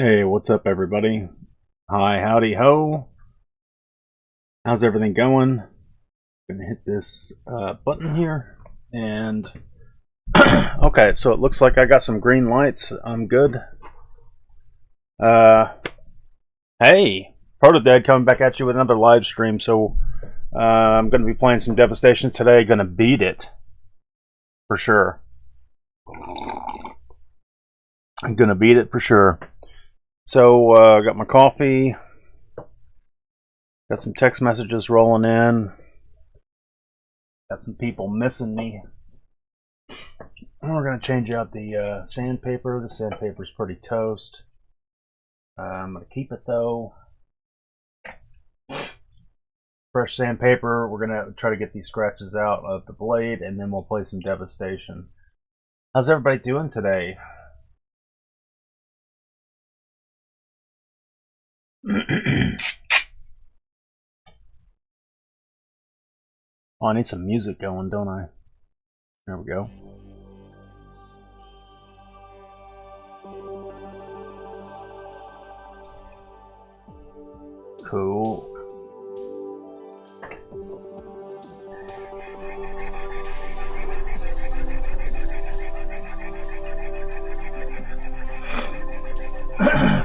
Hey, what's up, everybody? Hi, howdy, ho. How's everything going? Gonna hit this button here. And okay, so it looks like I got some green lights. I'm good. Uh, hey, Protodad coming back at you with another live stream. So I'm gonna be playing some Devastation today. Gonna beat it for sure. I'm gonna beat it for sure. So got my coffee. Got some text messages rolling in. Got some people missing me. And we're going to change out the sandpaper. The sandpaper is pretty toast. I'm going to keep it though. Fresh sandpaper. We're going to try to get these scratches out of the blade, and then we'll play some Devastation. How's everybody doing today? Oh, I need some music going, don't I? There we go. Cool.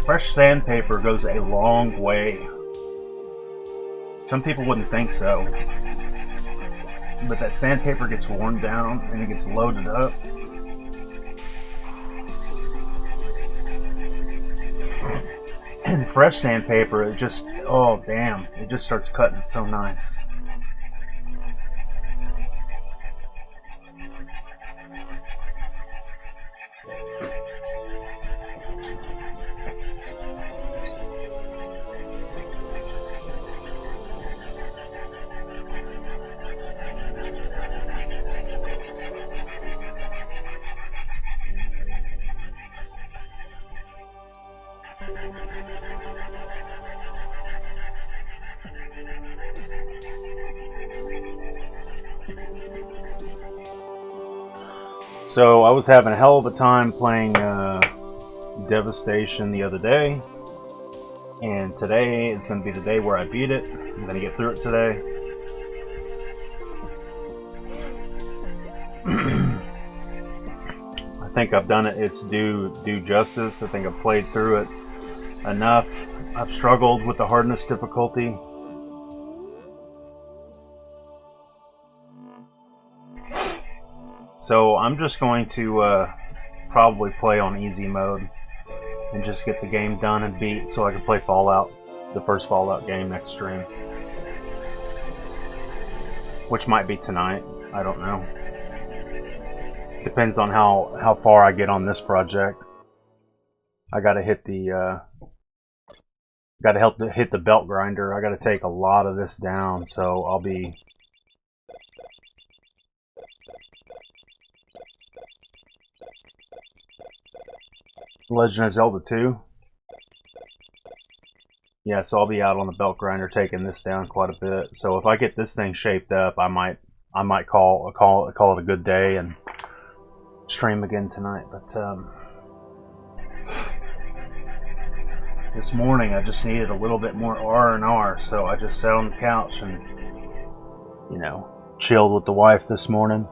Fresh sandpaper goes a long way. Some people wouldn't think so. But that sandpaper gets worn down and it gets loaded up. And fresh sandpaper, it just, oh damn, it just starts cutting so nice. So I was having a hell of a time playing Devastation the other day, and today is going to be the day where I beat it. I'm going to get through it today. I think I've done it its due justice. I think I've played through it enough. I've struggled with the hardness difficulty. So I'm just going to probably play on easy mode and just get the game done and beat so I can play Fallout, the first Fallout game next stream. Which might be tonight, I don't know. Depends on how far I get on this project. I gotta hit the hit the belt grinder. I gotta take a lot of this down, so I'll be Legend of Zelda 2. Yeah, so I'll be out on the belt grinder taking this down quite a bit. So if I get this thing shaped up, I might call it a good day and stream again tonight. But this morning I just needed a little bit more R&R, so I just sat on the couch and chilled with the wife this morning.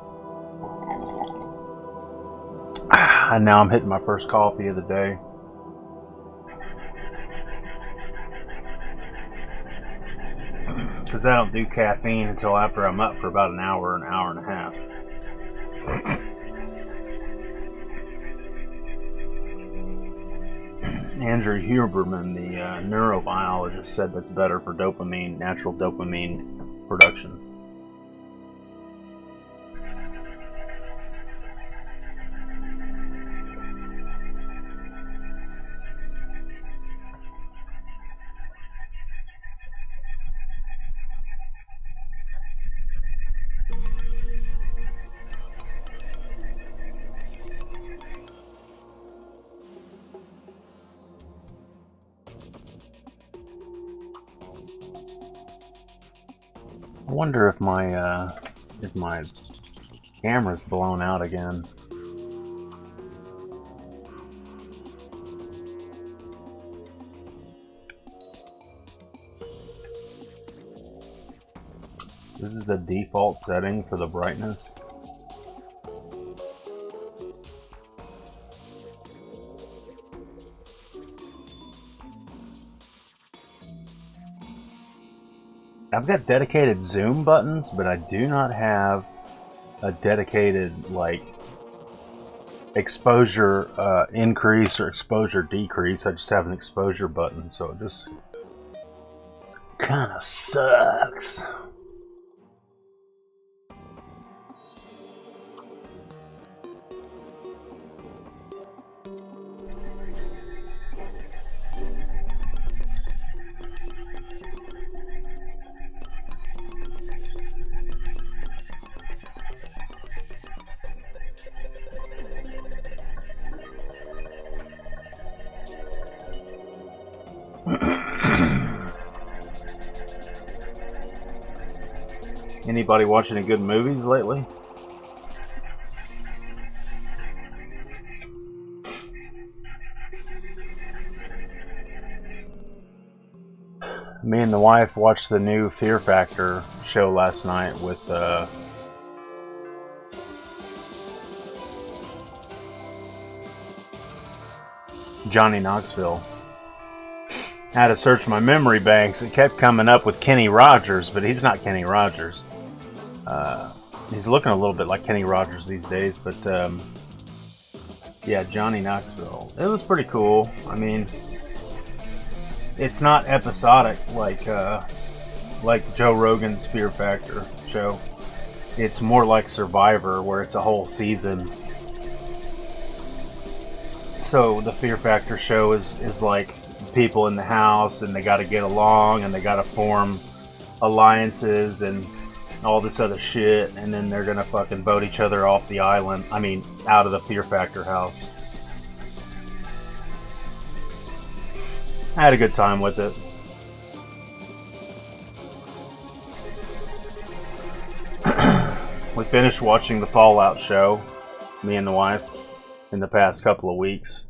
And now I'm hitting my first coffee of the day. Because I don't do caffeine until after I'm up for about an hour and a half. Andrew Huberman, the neurobiologist, said that's better for dopamine, natural dopamine production. I wonder if my camera's blown out again. This is the default setting for the brightness. I've got dedicated zoom buttons, but I do not have a dedicated, like, exposure increase or exposure decrease. I just have an exposure button, so it just kind of sucks. Anybody watching any good movies lately? Me and the wife watched the new Fear Factor show last night with Johnny Knoxville. I had to search my memory banks. It kept coming up with Kenny Rogers, but he's not Kenny Rogers. He's looking a little bit like Kenny Rogers these days, but yeah, Johnny Knoxville. It was pretty cool. I mean, it's not episodic like Joe Rogan's Fear Factor show. It's more like Survivor, where it's a whole season. So the Fear Factor show is like people in the house, and they got to get along, and they got to form alliances and all this other shit, and then they're gonna fucking vote each other off the island. I mean, out of the Fear Factor house. I had a good time with it. We finished watching the Fallout show, me and the wife, in the past couple of weeks.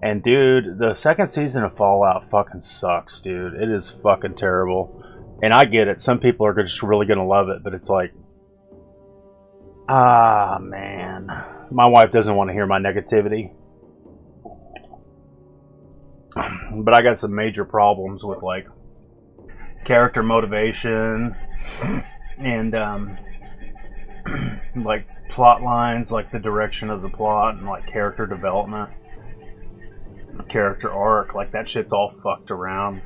And dude, the second season of Fallout fucking sucks, dude. It is fucking terrible. And I get it. Some people are just really going to love it, but it's like, man. My wife doesn't want to hear my negativity. But I got some major problems with, like, character motivation and, like, plot lines, like the direction of the plot, and, like, character development, character arc. Like, that shit's all fucked around.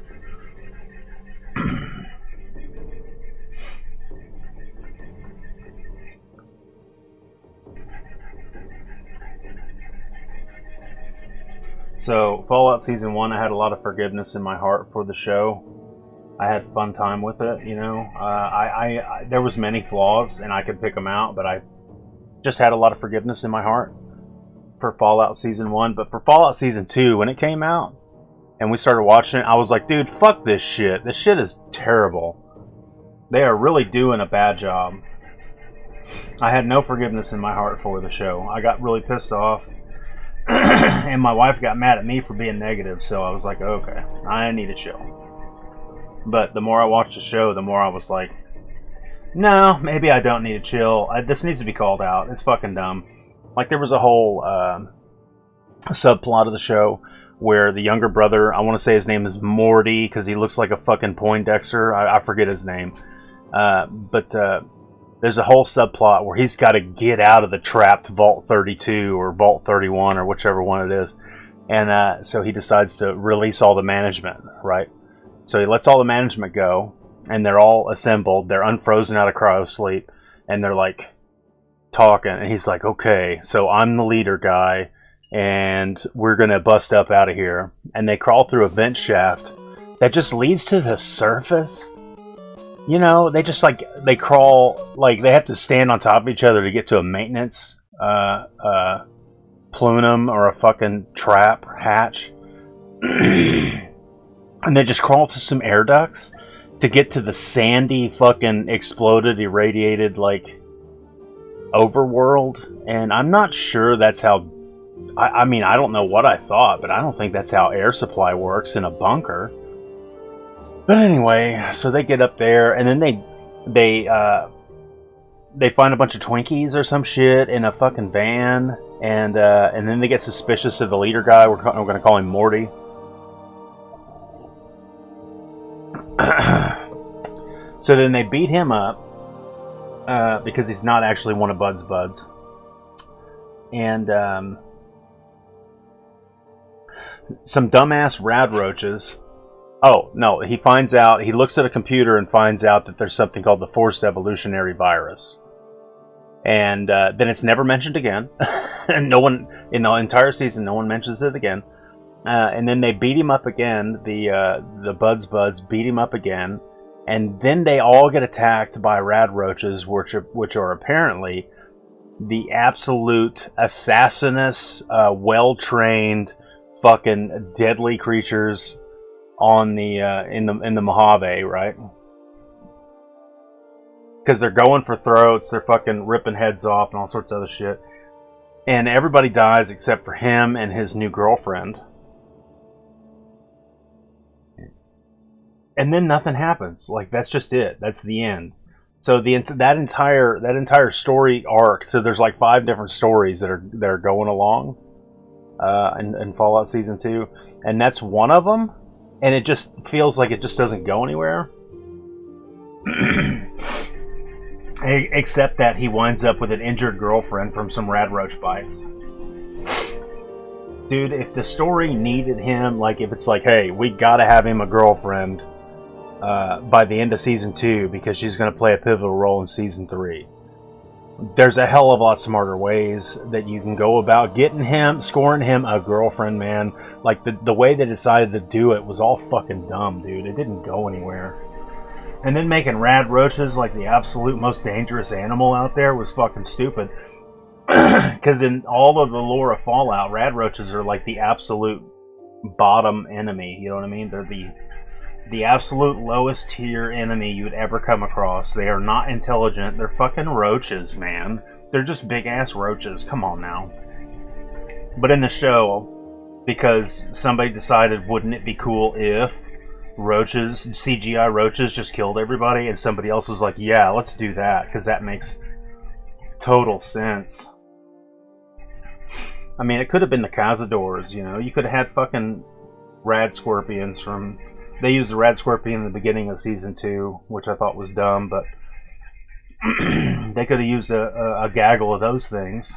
So, Fallout Season 1, I had a lot of forgiveness in my heart for the show. I had fun time with it, you know. There was many flaws, and I could pick them out, but I just had a lot of forgiveness in my heart for Fallout Season 1. But for Fallout Season 2, when it came out, and we started watching it, I was like, dude, fuck this shit. This shit is terrible. They are really doing a bad job. I had no forgiveness in my heart for the show. I got really pissed off. And my wife got mad at me for being negative, so I was like, okay, I need to chill. But the more I watched the show, the more I was like, no, maybe I don't need to chill. This needs to be called out. It's fucking dumb. Like, there was a whole subplot of the show where the younger brother, I want to say his name is Morty, because he looks like a fucking Poindexter. I forget his name. But there's a whole subplot where he's got to get out of the trapped Vault 32 or Vault 31 or whichever one it is. And so he decides to release all the management, right? So he lets all the management go, and they're all assembled. They're unfrozen out of cryosleep, and they're like talking. And he's like, okay, so I'm the leader guy, and we're going to bust up out of here. And they crawl through a vent shaft that just leads to the surface. You know, they just like, they crawl, like they have to stand on top of each other to get to a maintenance plunum or a fucking trap hatch. And they just crawl through some air ducts to get to the sandy fucking exploded, irradiated, like, overworld. And I'm not sure that's how, I mean, I don't know what I thought, but I don't think that's how air supply works in a bunker. But anyway, so they get up there, and then they find a bunch of Twinkies or some shit in a fucking van, and then they get suspicious of the leader guy. We're going to call him Morty. So then they beat him up because he's not actually one of Bud's buds. And some dumbass rad roaches. Oh, no, he finds out, he looks at a computer and finds out that there's something called the forced evolutionary virus. And then it's never mentioned again. And no one, in the entire season, no one mentions it again. And then they beat him up again. The buds beat him up again. And then they all get attacked by rad roaches, which are apparently the absolute assassinous, well-trained, fucking deadly creatures on the in the Mojave, right? Because they're going for throats, they're fucking ripping heads off and all sorts of other shit. And everybody dies except for him and his new girlfriend. And then nothing happens. Like, that's just it. That's the end. So that entire story arc. So there's like 5 different stories that are going along in Fallout Season 2, and that's one of them. And it just feels like it just doesn't go anywhere. Except that he winds up with an injured girlfriend from some rad roach bites. Dude, if the story needed him, like if it's like, hey, we gotta have him a girlfriend by the end of Season 2 because she's going to play a pivotal role in Season 3. There's a hell of a lot smarter ways that you can go about scoring him a girlfriend, man. Like, the way they decided to do it was all fucking dumb, dude. It didn't go anywhere. And then making rad roaches like the absolute most dangerous animal out there was fucking stupid. Because in all of the lore of Fallout, rad roaches are like the absolute bottom enemy, you know what I mean? They're the absolute lowest tier enemy you'd ever come across. They are not intelligent. They're fucking roaches, man. They're just big ass roaches. Come on now. But in the show, because somebody decided, wouldn't it be cool if CGI roaches just killed everybody, and somebody else was like, yeah, let's do that, because that makes total sense. I mean, it could have been the Cazadors, you know? You could have had fucking rad scorpions from... They used the rad scorpion in the beginning of Season 2, which I thought was dumb, but they could have used a gaggle of those things.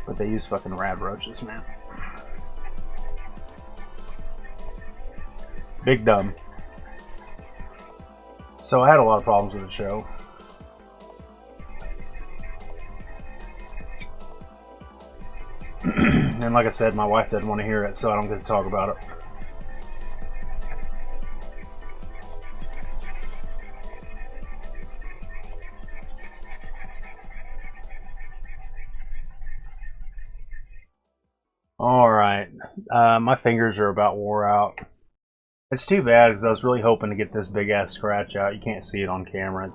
But they used fucking rad roaches, man. Big dumb. So I had a lot of problems with the show. And like I said, my wife doesn't want to hear it, so I don't get to talk about it. Alright. My fingers are about wore out. It's too bad because I was really hoping to get this big ass scratch out. You can't see it on camera.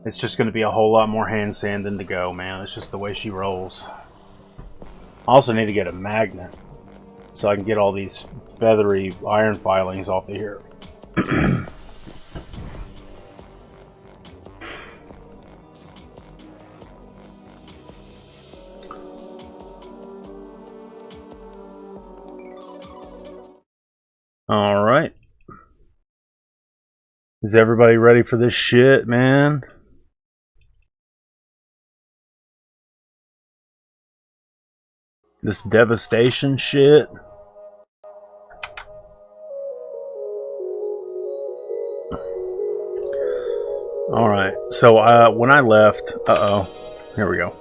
It's just going to be a whole lot more hand sanding to go, man. It's just the way she rolls. I also need to get a magnet so I can get all these feathery iron filings off of here. All right. Is everybody ready for this shit, man? This devastation shit. Alright, so when I left... here we go.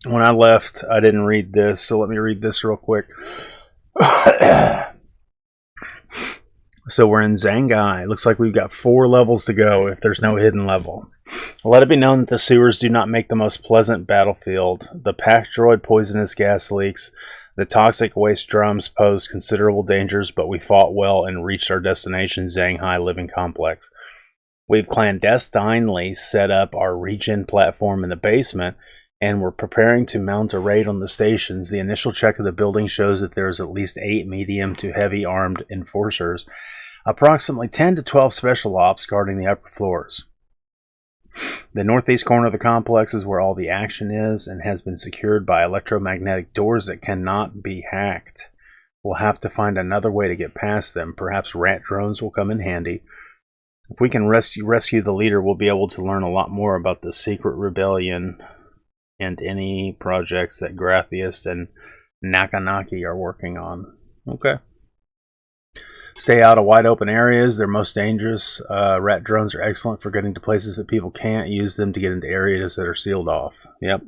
When I left, I didn't read this, so let me read this real quick. So we're in Zangai. Looks like we've got 4 levels to go if there's no hidden level. Let it be known that the sewers do not make the most pleasant battlefield. The pack droid poisonous gas leaks. The toxic waste drums pose considerable dangers, but we fought well and reached our destination, Zanghai Living Complex. We've clandestinely set up our regen platform in the basement and we're preparing to mount a raid on the stations. The initial check of the building shows that there is at least 8 medium to heavy armed enforcers, approximately 10 to 12 special ops guarding the upper floors. The northeast corner of the complex is where all the action is and has been secured by electromagnetic doors that cannot be hacked. We'll have to find another way to get past them. Perhaps rat drones will come in handy. If we can rescue the leader, we'll be able to learn a lot more about the secret rebellion and any projects that Graphiest and Nakanaki are working on. Okay. Stay out of wide open areas. They're most dangerous. Rat drones are excellent for getting to places that people can't. Use them to get into areas that are sealed off. Yep.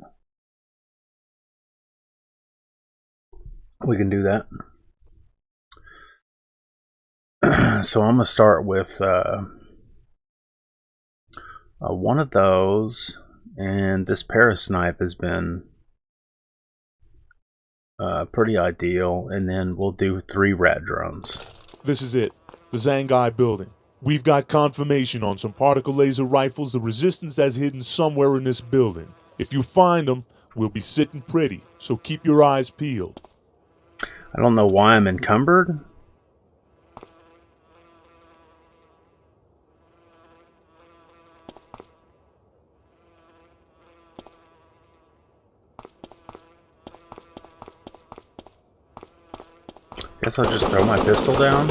We can do that. So I'm going to start with one of those. And this parasnipe has been pretty ideal. And then we'll do 3 rat drones. This is it, the Zangai building. We've got confirmation on some particle laser rifles the Resistance has hidden somewhere in this building. If you find them, we'll be sitting pretty, so keep your eyes peeled. I don't know why I'm encumbered. Guess I'll just throw my pistol down.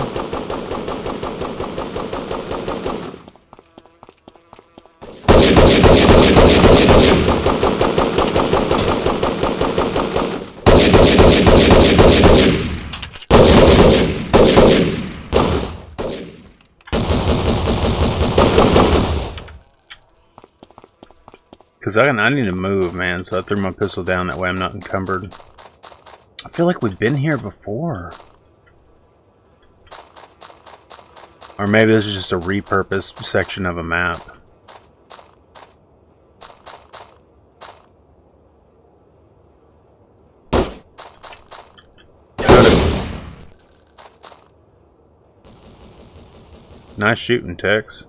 Because I need to move, man, so I threw my pistol down, that way I'm not encumbered. I feel like we've been here before. Or maybe this is just a repurposed section of a map. Nice shooting, Tex.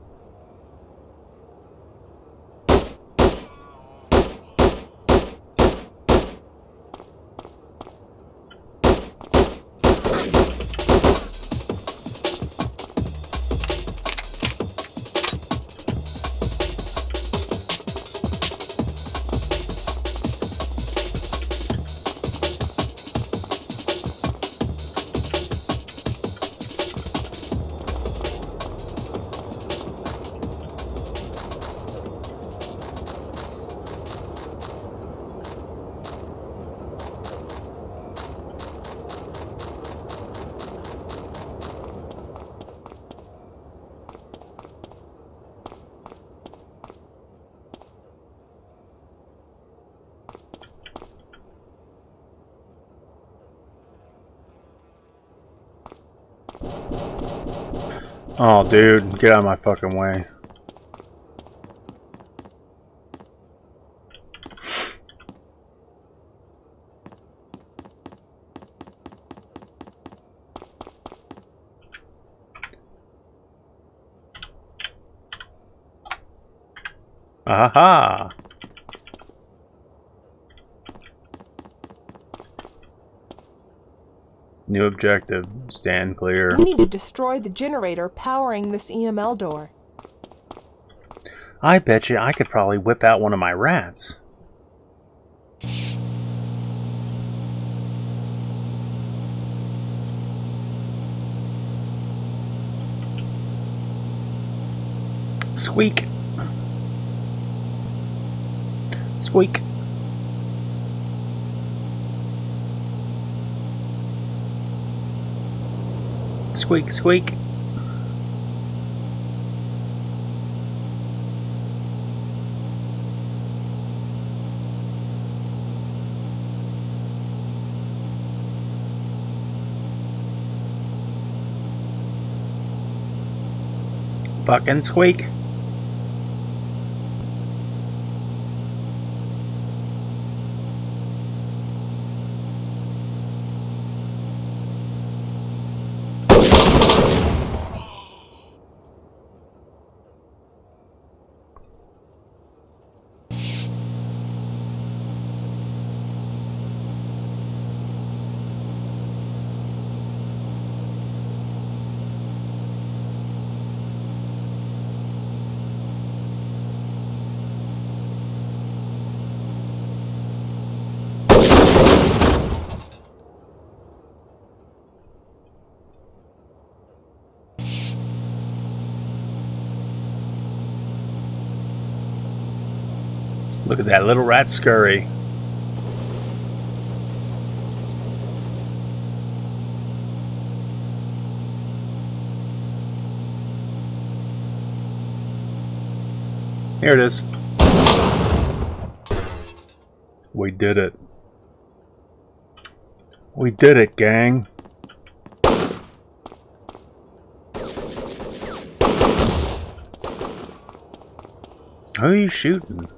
Oh, dude, get out of my fucking way. Aha! New objective. Stand clear. We need to destroy the generator powering this EML door. I bet you I could probably whip out one of my rats. Squeak. Squeak. Squeak, squeak. Fucking squeak. Look at that little rat scurry. Here it is. We did it. We did it, gang. Who are you shooting?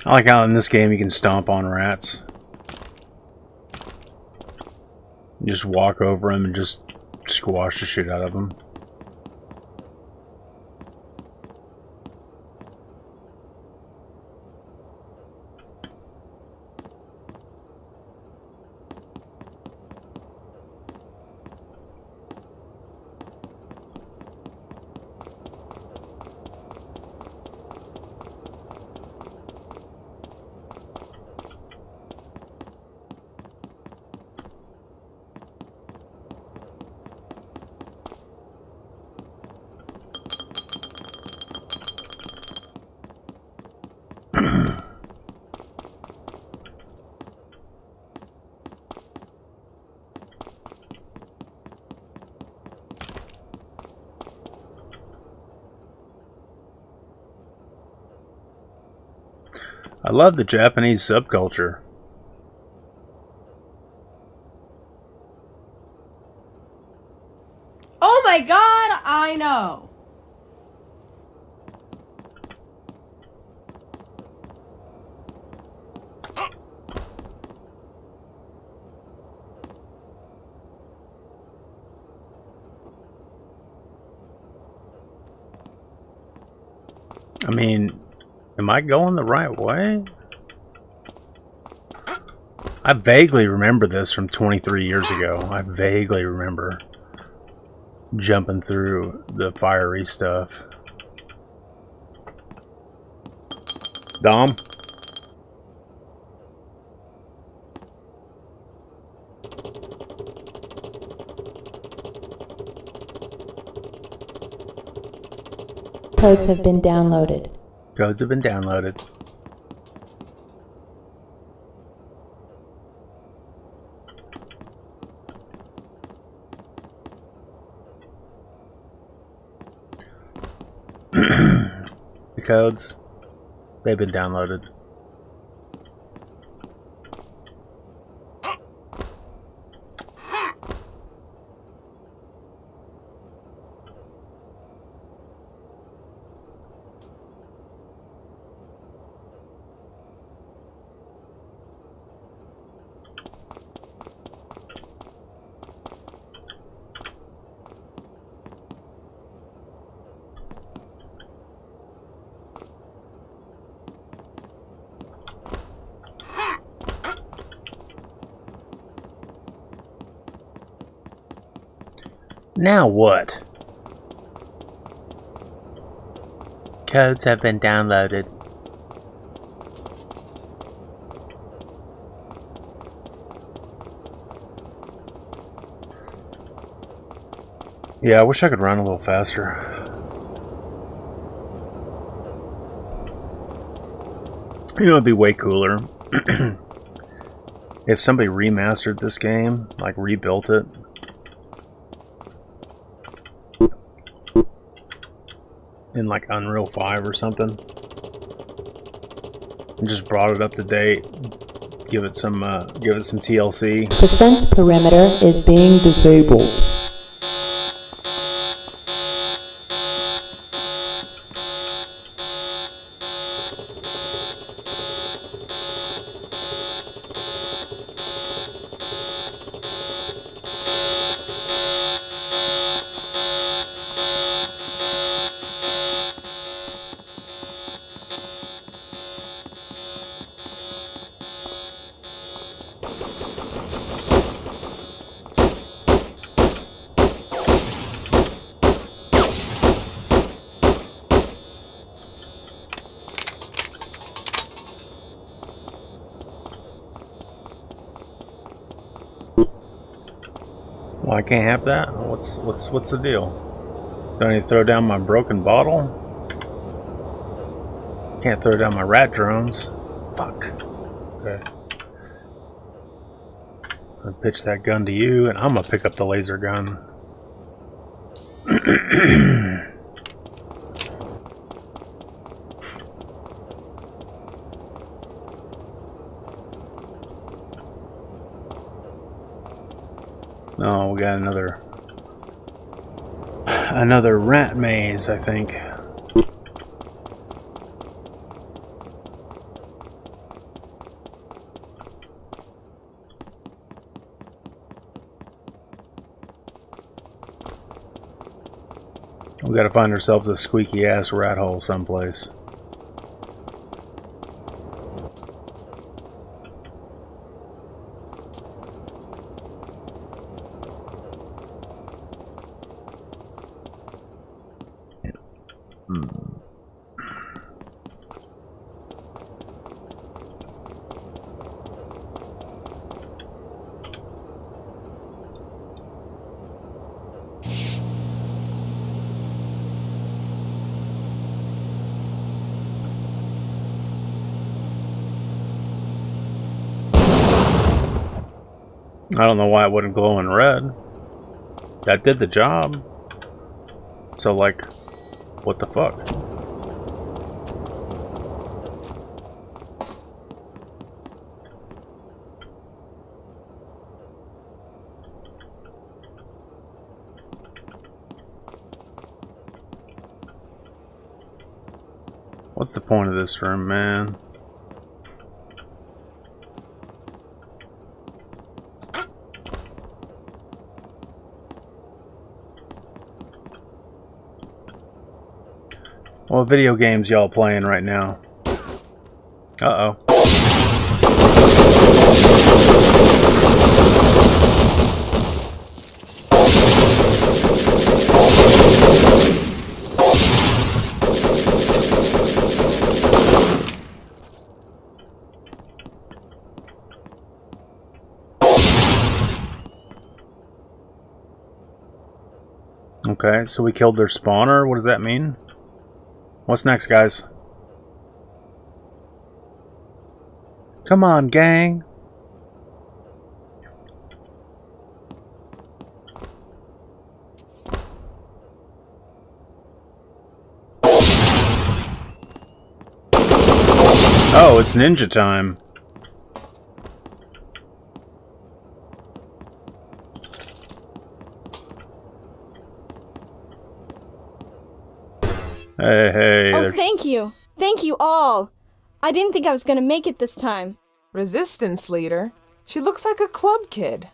I like how in this game you can stomp on rats. You just walk over them and just squash the shit out of them. I love the Japanese subculture. Oh my god, I know. I mean, am I going the right way? I vaguely remember this from 23 years ago. I vaguely remember jumping through the fiery stuff. Dom? Codes have been downloaded. Codes have been downloaded. The codes, they've been downloaded. Now what? Codes have been downloaded. Yeah, I wish I could run a little faster. You know, it'd be way cooler if somebody remastered this game, like rebuilt it. In like Unreal 5 or something, and just brought it up to date. Give it some TLC. Defense perimeter is being disabled. I can't have that? What's the deal? Do I need to throw down my broken bottle? Can't throw down my rat drones. Fuck. Okay. I'm gonna pitch that gun to you, and I'm gonna pick up the laser gun. Oh, we got another rat maze, I think. We gotta find ourselves a squeaky ass rat hole someplace. I don't know why it wouldn't glow in red. That did the job. So, like, what the fuck? What's the point of this room, man? What video games y'all playing right now? Uh-oh. Okay, so we killed their spawner. What does that mean? What's next, guys? Come on, gang. Oh, it's ninja time. Hey, Oh, thank you. Thank you all. I didn't think I was gonna make it this time. Resistance leader? She looks like a club kid.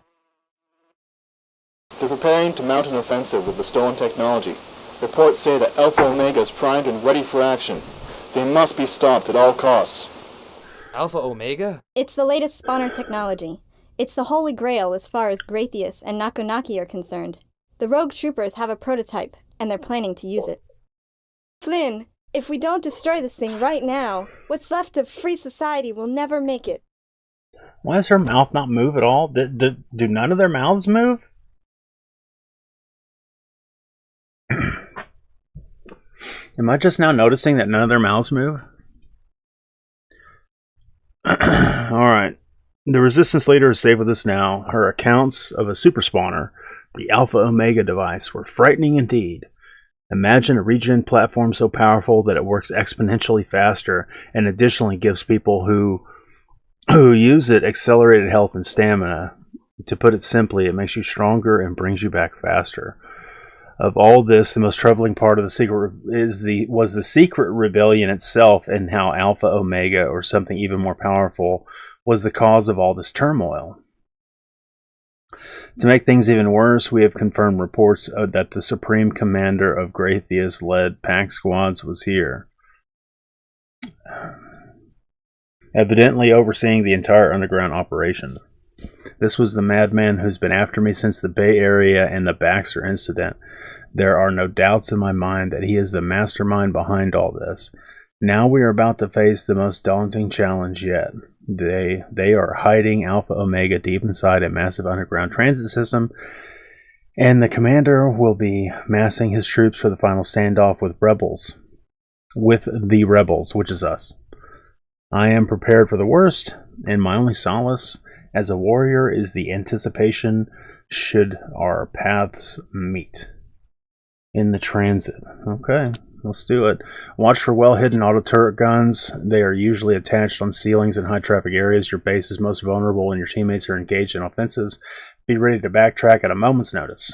They're preparing to mount an offensive with the stolen technology. Reports say that Alpha Omega is primed and ready for action. They must be stopped at all costs. Alpha Omega? It's the latest spawner technology. It's the holy grail as far as Graythius and Nakonaki are concerned. The rogue troopers have a prototype, and they're planning to use it. Flynn, if we don't destroy this thing right now, what's left of free society will never make it. Why does her mouth not move at all? Do none of their mouths move? Am I just now noticing that none of their mouths move? Alright. The resistance leader is safe with us now. Her accounts of a super spawner, the Alpha Omega device, were frightening indeed. Imagine a regen platform so powerful that it works exponentially faster and additionally gives people who use it accelerated health and stamina. To put it simply, it makes you stronger and brings you back faster. Of all this, the most troubling part of the secret was the secret rebellion itself, and how Alpha Omega, or something even more powerful, was the cause of all this turmoil. To make things even worse, we have confirmed reports that the Supreme Commander of Graythius-led pack squads was here, evidently overseeing the entire underground operation. This was the madman who's been after me since the Bay Area and the Baxter incident. There are no doubts in my mind that he is the mastermind behind all this. Now we are about to face the most daunting challenge yet. They are hiding Alpha Omega deep inside a massive underground transit system And the commander will be massing his troops for the final standoff with rebels. With the rebels, which is us. I am prepared for the worst, and my only solace as a warrior is the anticipation should our paths meet. In the transit. Okay, let's do it. Watch for well-hidden auto-turret guns. They are usually attached on ceilings in high-traffic areas. Your base is most vulnerable when your teammates are engaged in offensives. Be ready to backtrack at a moment's notice.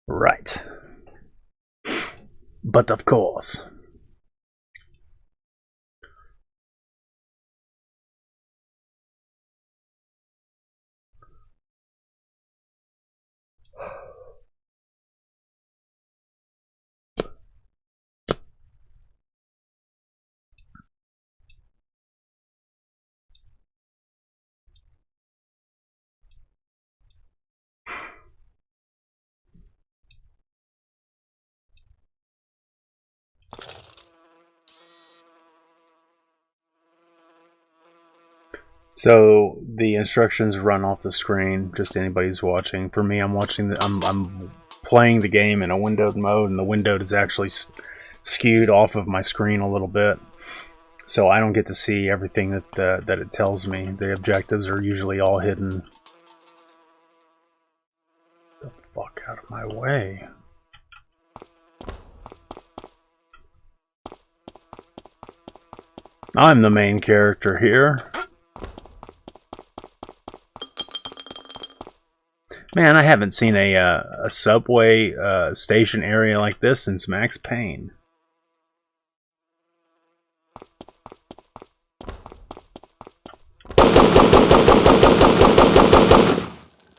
Right. But of course. So the instructions run off the screen. Just anybody who's watching. For me, I'm watching. I'm playing the game in a windowed mode, and the windowed is actually skewed off of my screen a little bit, so I don't get to see everything that it tells me. The objectives are usually all hidden. Get the fuck out of my way! I'm the main character here. Man, I haven't seen a subway station area like this since Max Payne.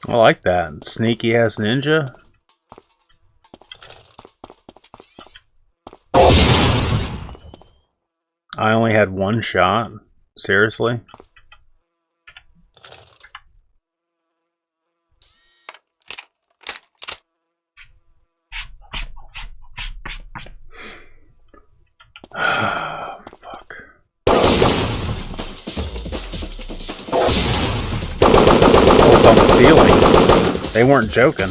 I like that. Sneaky ass ninja. I only had one shot. Seriously? Fuck. Oh, it's on the ceiling. They weren't joking.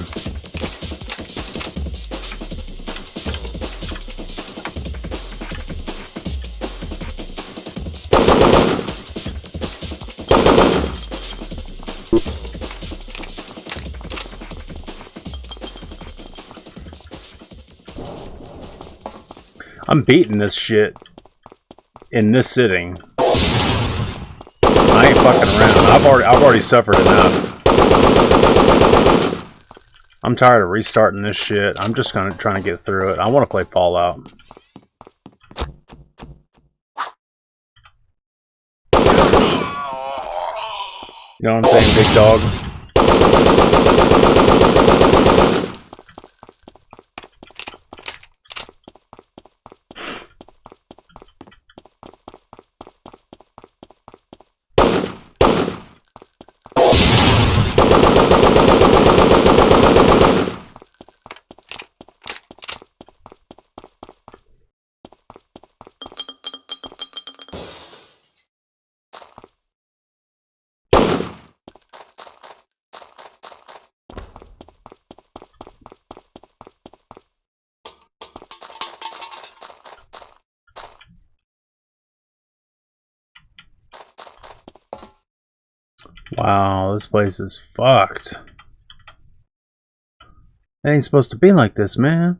I'm beating this shit in this sitting. I ain't fucking around. I've already suffered enough. I'm tired of restarting this shit. I'm just gonna trying to get through it. I want to play Fallout. You know what I'm saying, big dog? Wow, this place is fucked. It ain't supposed to be like this, man.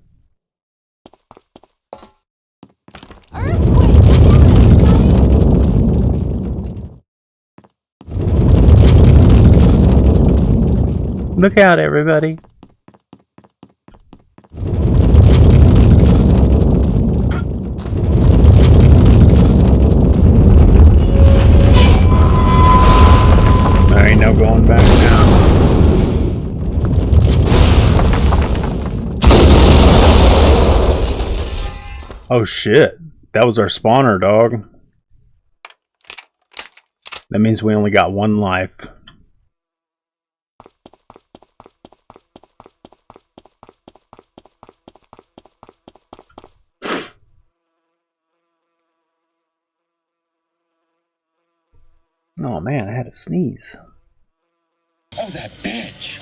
Look out, everybody. There ain't no going back now. Oh shit. That was our spawner, dog. That means we only got one life. Oh man, I had to sneeze. Oh, that bitch!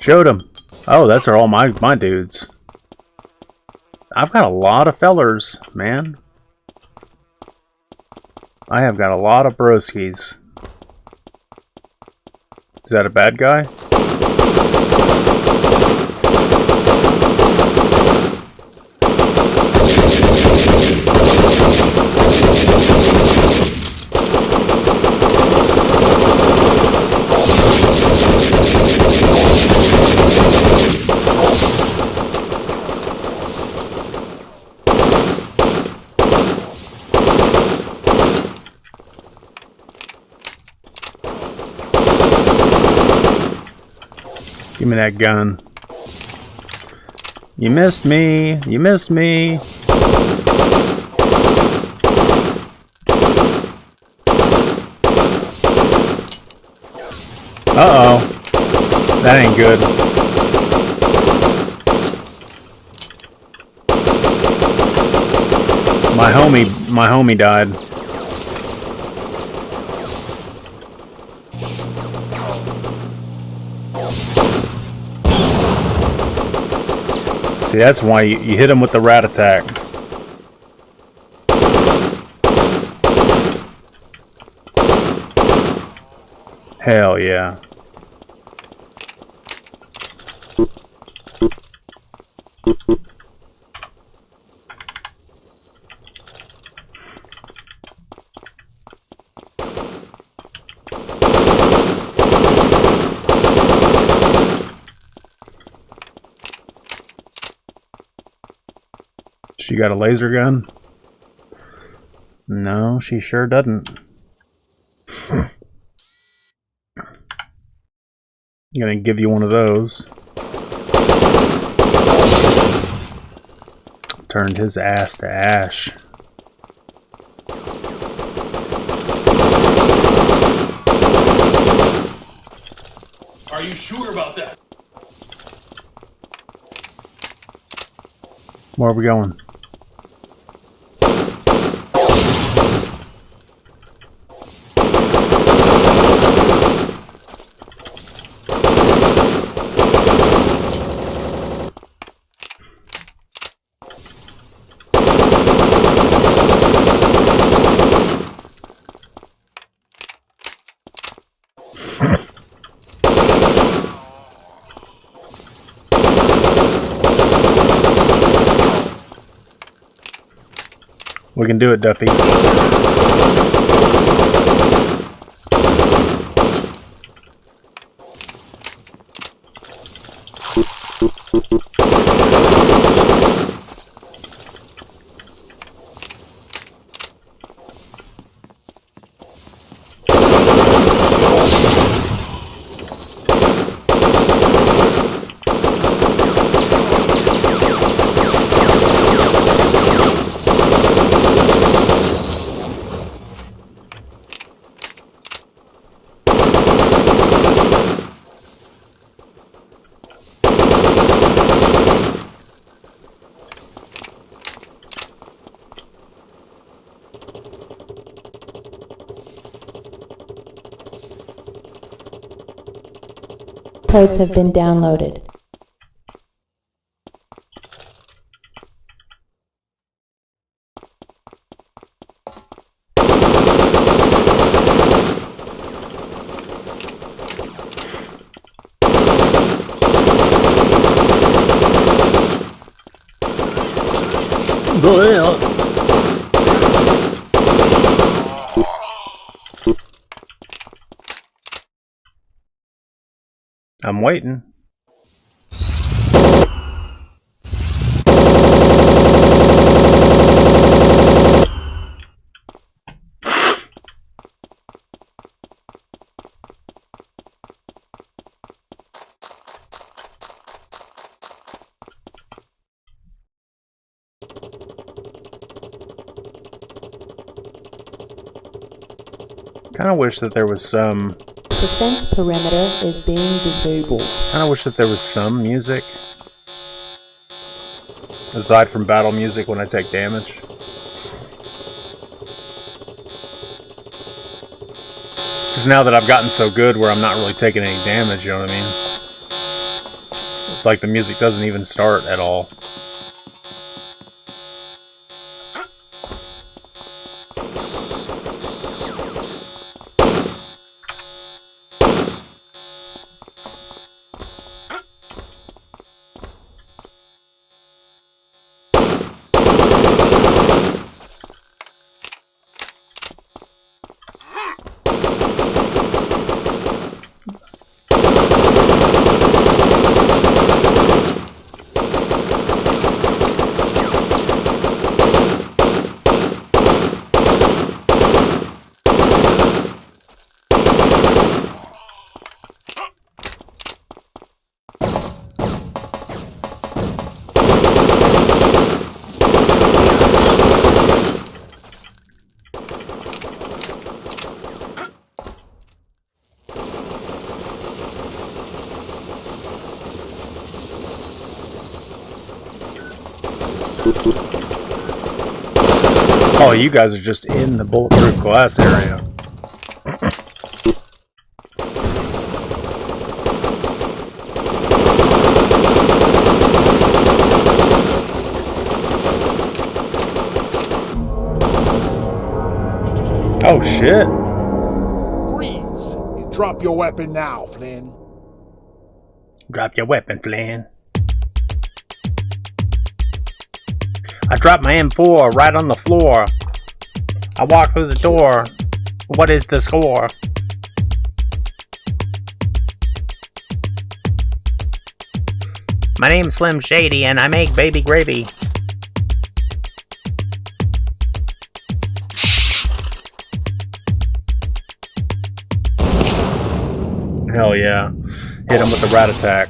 Showed him. Oh, that's all my dudes. I've got a lot of fellers, man. I have got a lot of broskies. Is that a bad guy? Give me that gun. You missed me. You missed me. Uh-oh. That ain't good. My homie died. See, that's why you hit him with the rat attack. Hell yeah. She got a laser gun? No, she sure doesn't. I'm gonna give you one of those. Turned his ass to ash. Are you sure about that? Where are we going? We can do it, Duffy. Codes have been downloaded. I'm waiting. Kind of wish that there was some... Defense perimeter is being disabled. Kind of wish that there was some music. Aside from battle music when I take damage. Because now that I've gotten so good where I'm not really taking any damage, you know what I mean? It's like the music doesn't even start at all. Oh, you guys are just in the bulletproof glass area. Oh, shit. Freeze! And drop your weapon now, Flynn. Drop your weapon, Flynn. I dropped my M4 right on the floor. I walked through the door. What is the score? My name's Slim Shady and I make baby gravy. Hell yeah. Hit him with the rat attack.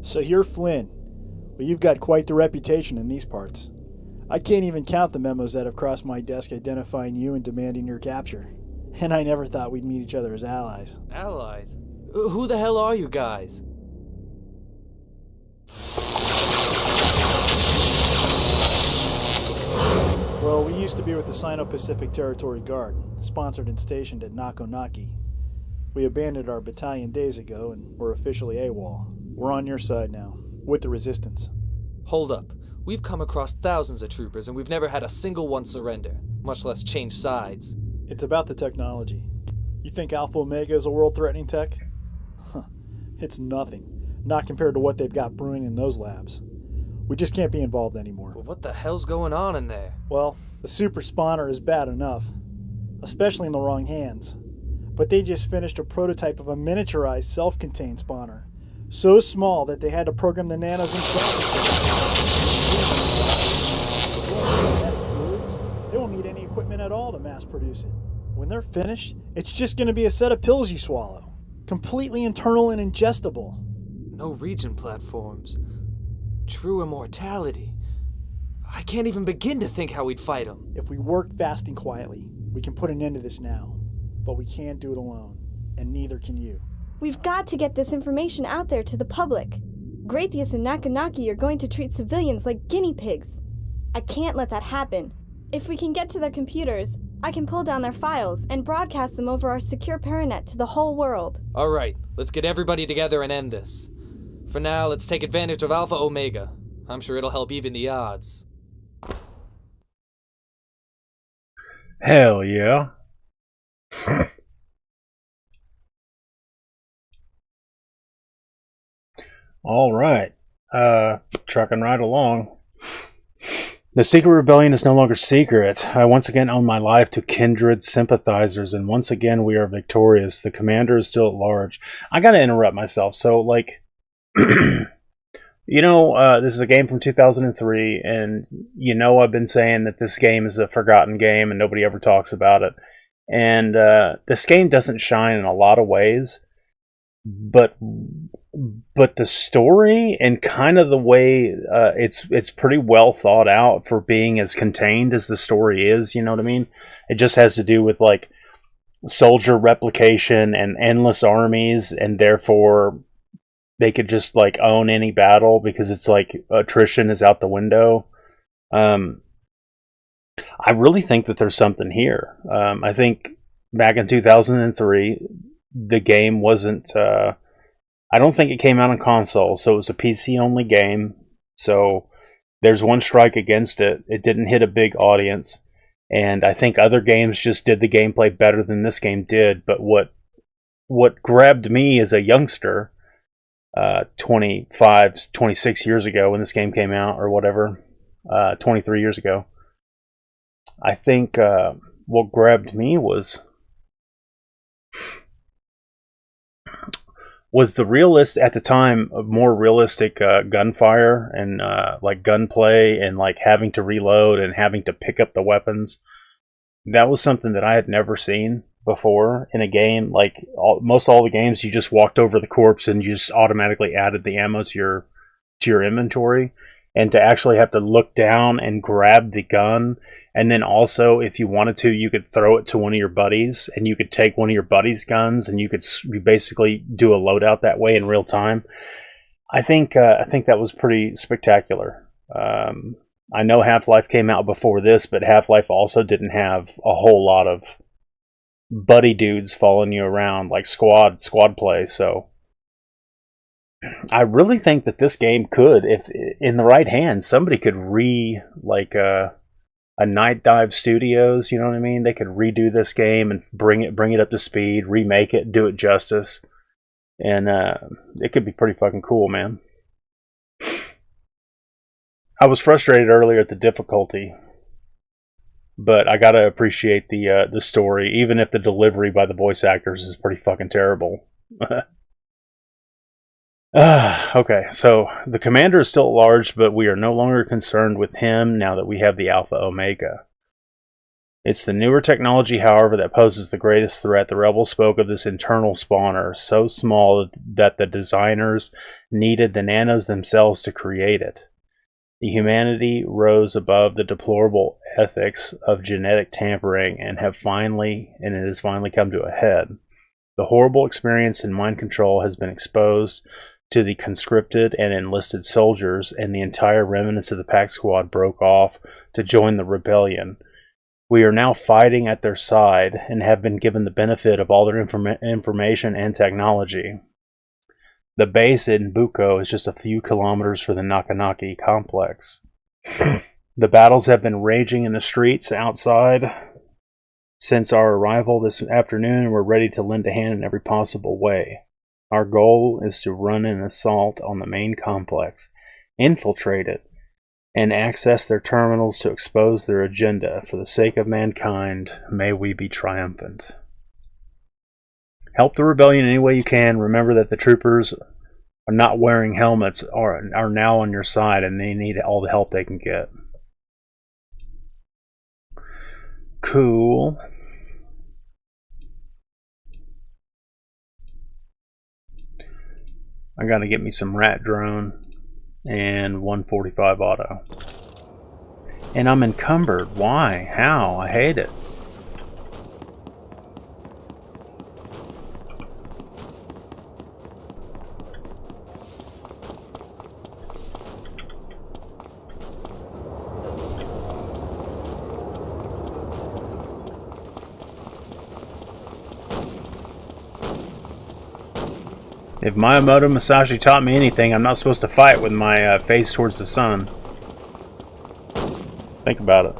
So you're Flynn. Well, you've got quite the reputation in these parts. I can't even count the memos that have crossed my desk identifying you and demanding your capture. And I never thought we'd meet each other as allies. Allies? Who the hell are you guys? Well, we used to be with the Sino-Pacific Territory Guard, sponsored and stationed at Nakonaki. We abandoned our battalion days ago and we're officially AWOL. We're on your side now, with the resistance. Hold up. We've come across thousands of troopers and we've never had a single one surrender, much less change sides. It's about the technology. You think Alpha Omega is a world-threatening tech? Huh. It's nothing. Not compared to what they've got brewing in those labs. We just can't be involved anymore. Well, what the hell's going on in there? Well, the super spawner is bad enough, especially in the wrong hands. But they just finished a prototype of a miniaturized self-contained spawner. So small that they had to program the nanos themselves. They won't need any equipment at all to mass produce it. When they're finished, it's just going to be a set of pills you swallow. Completely internal and ingestible. No region platforms. True immortality. I can't even begin to think how we'd fight them. If we work fast and quietly, we can put an end to this now. But we can't do it alone, and neither can you. We've got to get this information out there to the public. Gratius and Nakonaki are going to treat civilians like guinea pigs. I can't let that happen. If we can get to their computers, I can pull down their files and broadcast them over our secure paranet to the whole world. Alright, let's get everybody together and end this. For now, let's take advantage of Alpha Omega. I'm sure it'll help even the odds. Hell yeah. All right. Trucking right along. The secret rebellion is no longer secret. I once again owe my life to kindred sympathizers, and once again we are victorious. The commander is still at large. I gotta interrupt myself. So, like, you know, this is a game from 2003, and you know I've been saying that this game is a forgotten game and nobody ever talks about it. And this game doesn't shine in a lot of ways, but the story and kind of the way it's pretty well thought out for being as contained as the story is. You know what I mean? It just has to do with like soldier replication and endless armies, and therefore they could just like own any battle because it's like attrition is out the window. I really think that there's something here. I think back in 2003, the game wasn't. I don't think it came out on console, so it was a PC-only game. So there's one strike against it. It didn't hit a big audience, and I think other games just did the gameplay better than this game did. But what grabbed me as a youngster, 25, 26 years ago when this game came out, or whatever, 23 years ago, I think what grabbed me was the realist at the time, more realistic gunfire and like gunplay and like having to reload and having to pick up the weapons. That was something that I had never seen before in a game. Like most all the games, you just walked over the corpse and you just automatically added the ammo to your inventory, and to actually have to look down and grab the gun. And then also, if you wanted to, you could throw it to one of your buddies, and you could take one of your buddies' guns, and you basically do a loadout that way in real time. I think that was pretty spectacular. I know Half-Life came out before this, but Half-Life also didn't have a whole lot of buddy dudes following you around like squad play. So I really think that this game could, if in the right hands, somebody could a Night Dive Studios, you know what I mean? They could redo this game and bring it up to speed, remake it, do it justice, and it could be pretty fucking cool, man. I was frustrated earlier at the difficulty, but I gotta appreciate the story, even if the delivery by the voice actors is pretty fucking terrible. Okay, so the commander is still at large, but we are no longer concerned with him now that we have the Alpha Omega. It's the newer technology, however, that poses the greatest threat. The rebels spoke of this internal spawner, so small that the designers needed the nanos themselves to create it. The humanity rose above the deplorable ethics of genetic tampering and it has finally come to a head. The horrible experience in mind control has been exposed to the conscripted and enlisted soldiers, and the entire remnants of the Pack Squad broke off to join the rebellion. We are now fighting at their side and have been given the benefit of all their information and technology. The base in Buko is just a few kilometers from the Nakanaki complex. The battles have been raging in the streets outside since our arrival this afternoon, and we're ready to lend a hand in every possible way. Our goal is to run an assault on the main complex, infiltrate it, and access their terminals to expose their agenda. For the sake of mankind, may we be triumphant. Help the rebellion any way you can. Remember that the troopers are not wearing helmets are now on your side, and they need all the help they can get. Cool. I gotta get me some rat drone and 145 auto. And I'm encumbered. Why? How? I hate it. If Miyamoto Musashi taught me anything, I'm not supposed to fight with my face towards the sun. Think about it.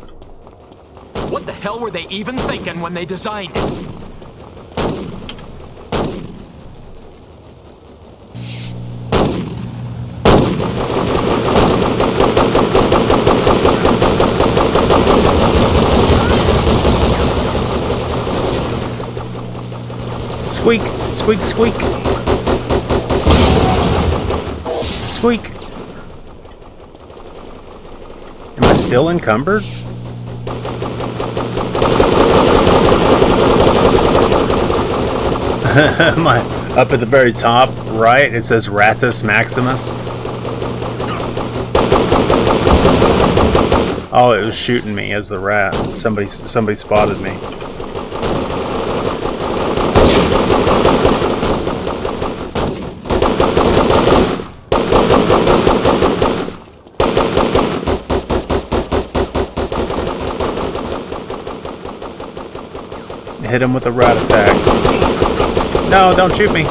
What the hell were they even thinking when they designed it? Squeak! Squeak! Squeak! Squeak! Am I still encumbered? Am I up at the very top right? It says Ratus Maximus. Oh, it was shooting me as the rat. Somebody spotted me. hit him with a rat attack. No, don't shoot me.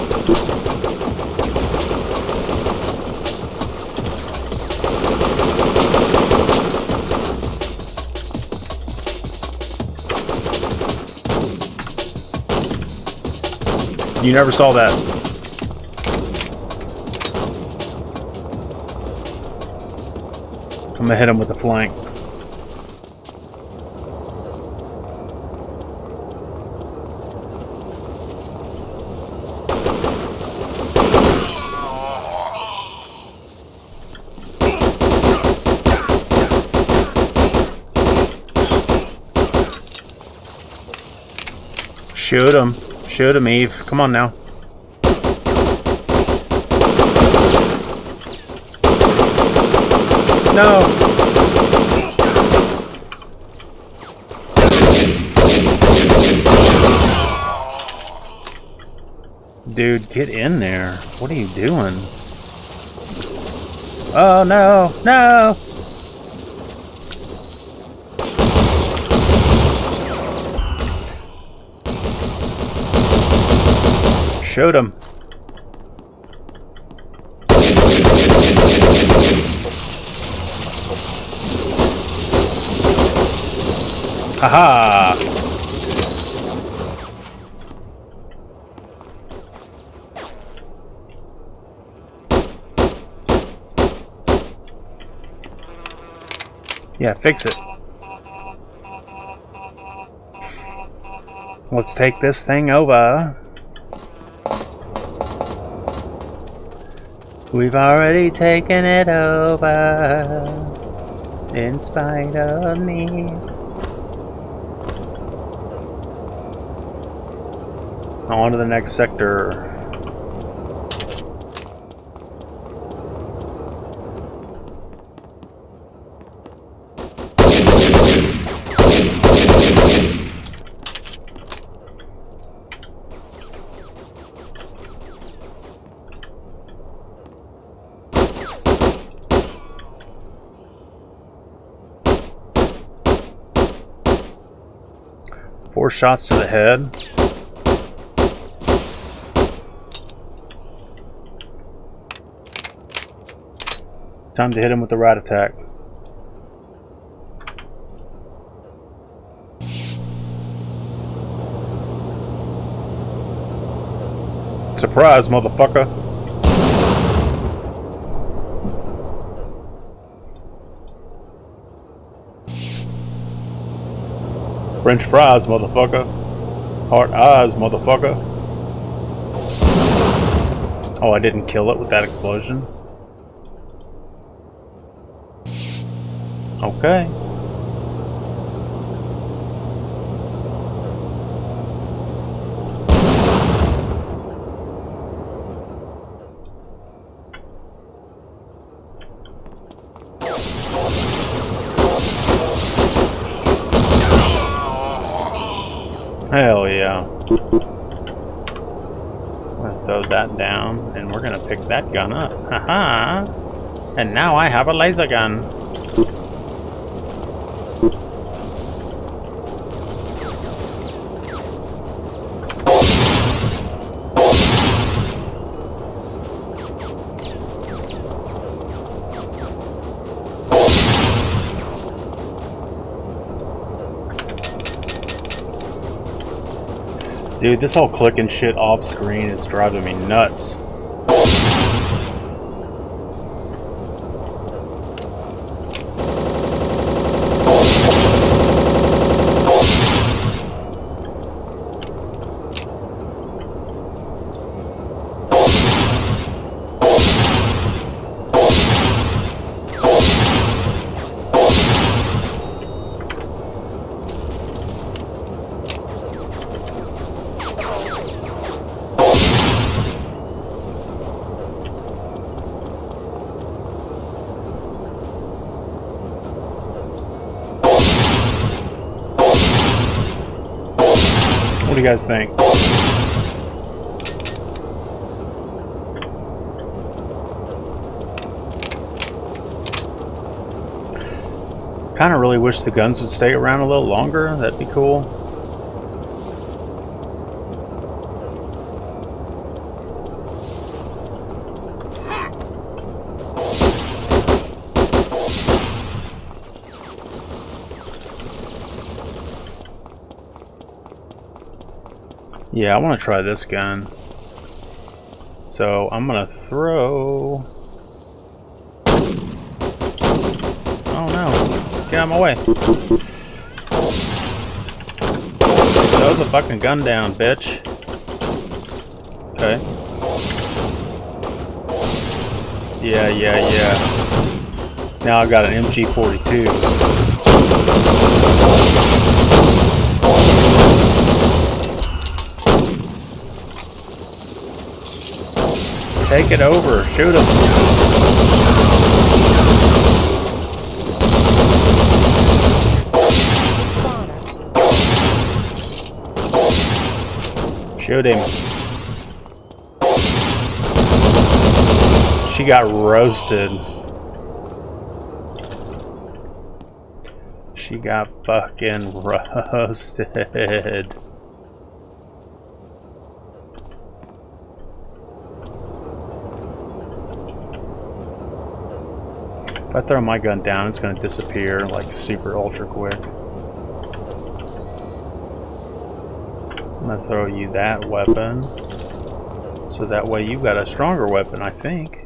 You never saw that. I'm gonna hit him with the flank. Shoot him. Shoot him, Eve. Come on now. No. Dude, get in there. What are you doing? Oh no, no! Shoot him. Haha! Yeah, fix it. Let's take this thing over. We've already taken it over, in spite of me. On to the next sector. Four shots to the head. Time to hit him with the rat attack. Surprise, motherfucker. French fries, motherfucker. Heart eyes, motherfucker. Oh, I didn't kill it with that explosion. Okay. Hell yeah. I'm gonna throw that down, and we're gonna pick that gun up. Haha! And now I have a laser gun. Dude, this whole clicking shit off screen is driving me nuts. What do you guys think? Kind of really wish the guns would stay around a little longer. That'd be cool. Yeah, I want to try this gun. So I'm gonna throw. Oh no! Get out of my way! Throw the fucking gun down, bitch. Okay. Yeah. Now I got an MG42. Take it over. Shoot him. Shoot him. She got roasted. She got fucking roasted. If I throw my gun down, it's going to disappear like super ultra quick. I'm going to throw you that weapon. So that way you got a stronger weapon, I think.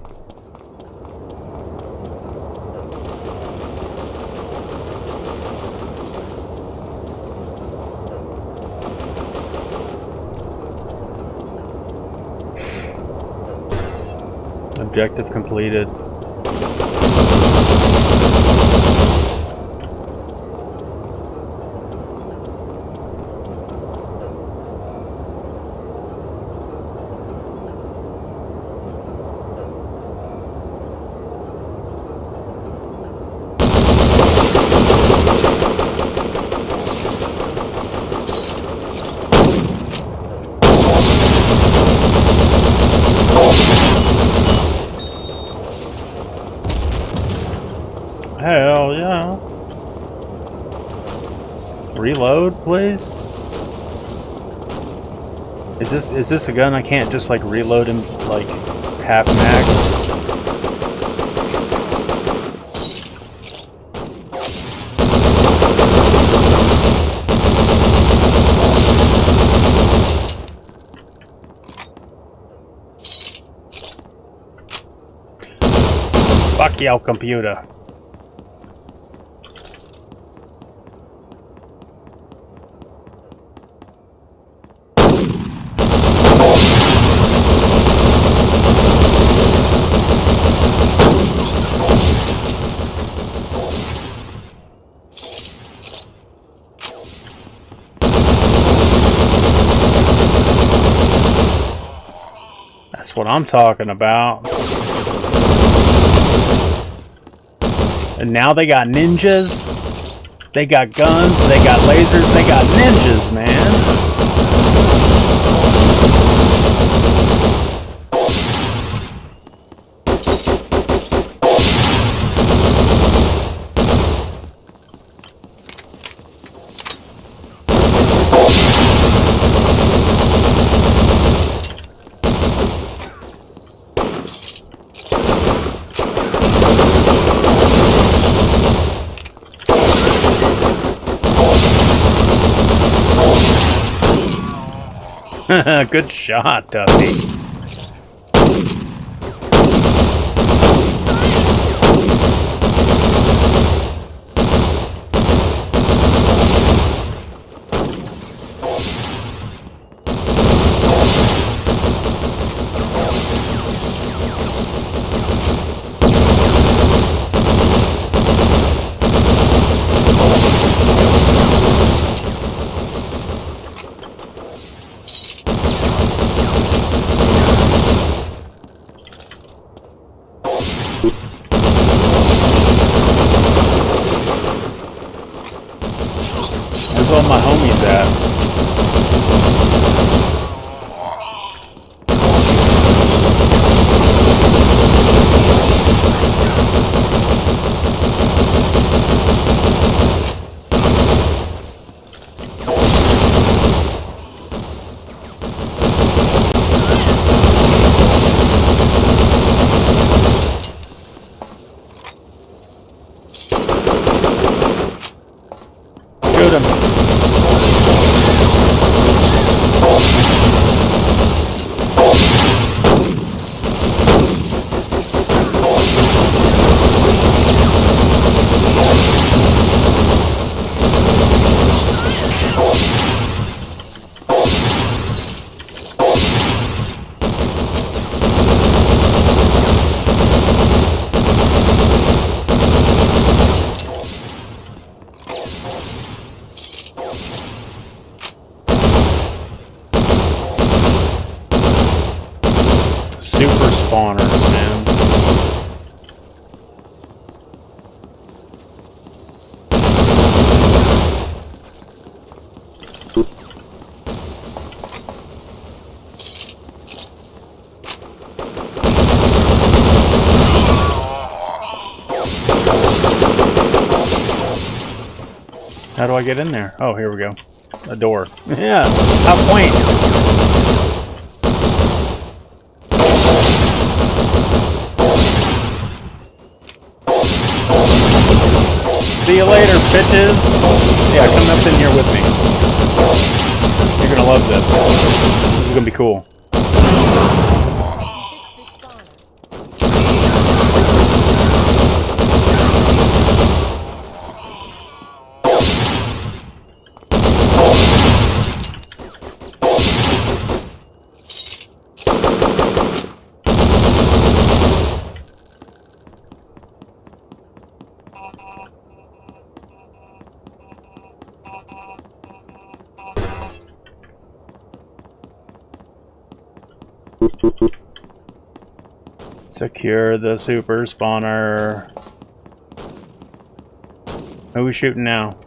Objective completed. Hell yeah. Reload, please. Is this a gun I can't just like reload him like half mag? Fuck y'all, computer. That's what I'm talking about. And now they got ninjas. They got guns. They got lasers. They got ninjas, man. Good shot, Duffy. Where's all my homies at? Shoot him. super spawners, man. How do I get in there? Oh, here we go. A door. Yeah, how quaint. See you later, bitches. Yeah, come up in here with me. You're gonna love this. This is gonna be cool. Secure the super spawner. Who's shooting now?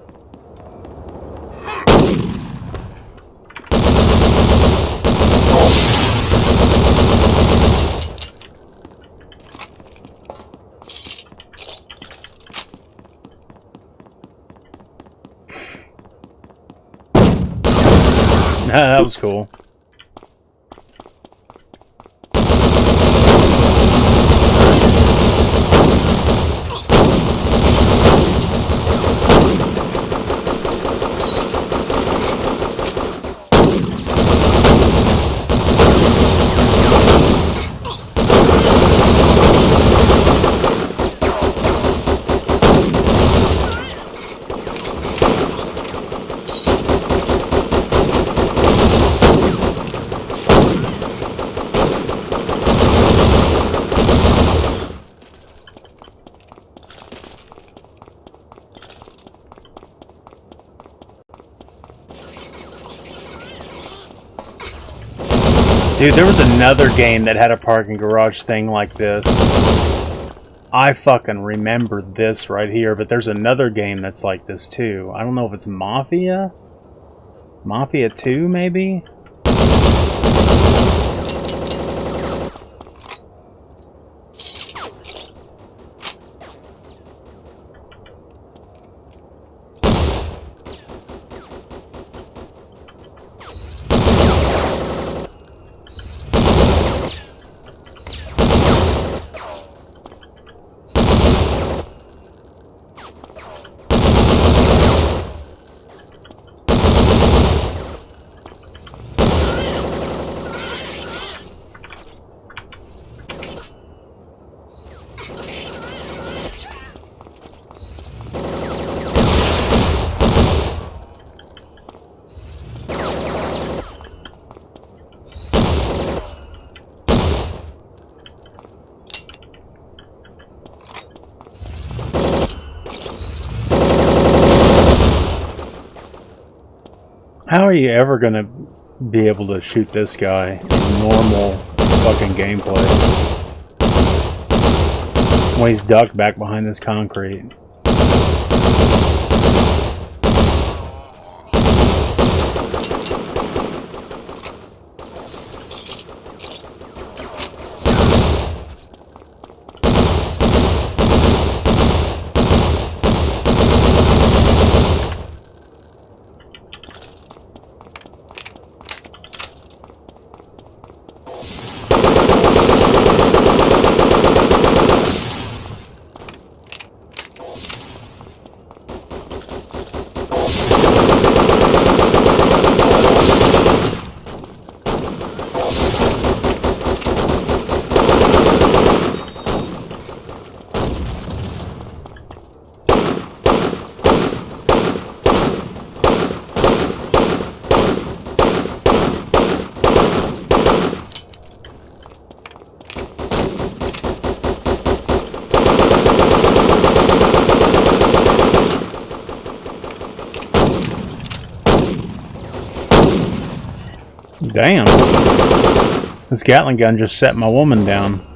That was cool. Dude, there was another game that had a parking garage thing like this. I fucking remember this right here, but there's another game that's like this too. I don't know if it's Mafia? Mafia 2, maybe? How are you ever gonna be able to shoot this guy in normal fucking gameplay when he's ducked back behind this concrete? Damn. This Gatling gun just set my woman down.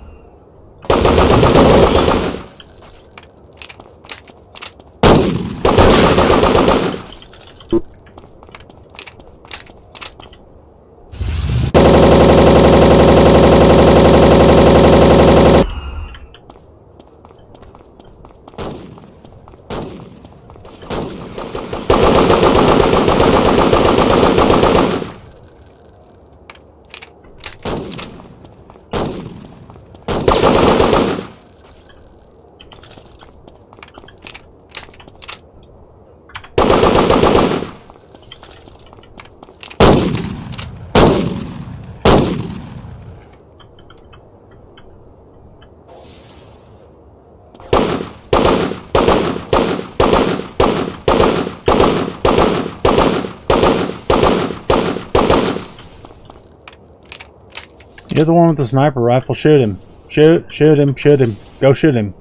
You're the one with the sniper rifle. Shoot him. Shoot him, shoot him. Go shoot him.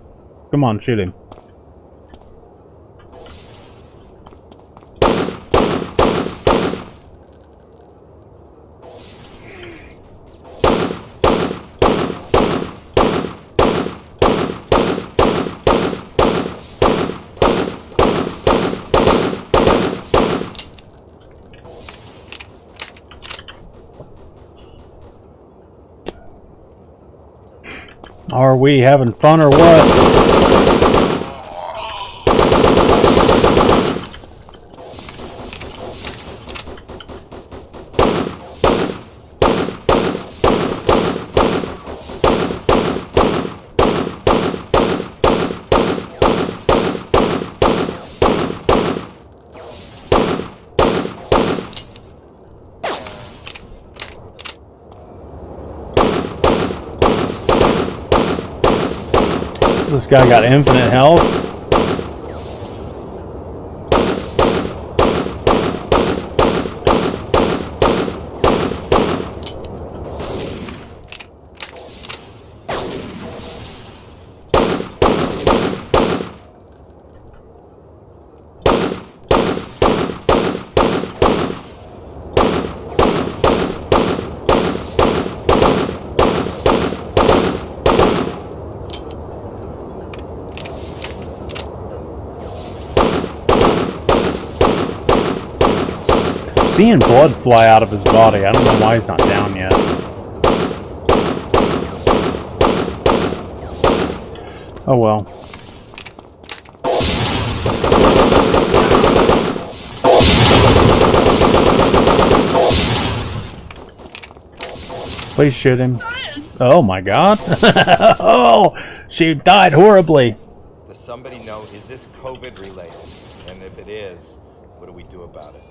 Come on, shoot him. Are we having fun or what? This guy got infinite health. Seeing blood fly out of his body. I don't know why he's not down yet. Oh well. Please shoot him. Oh my god. Oh, she died horribly. Does somebody know, is this COVID related? And if it is, what do we do about it?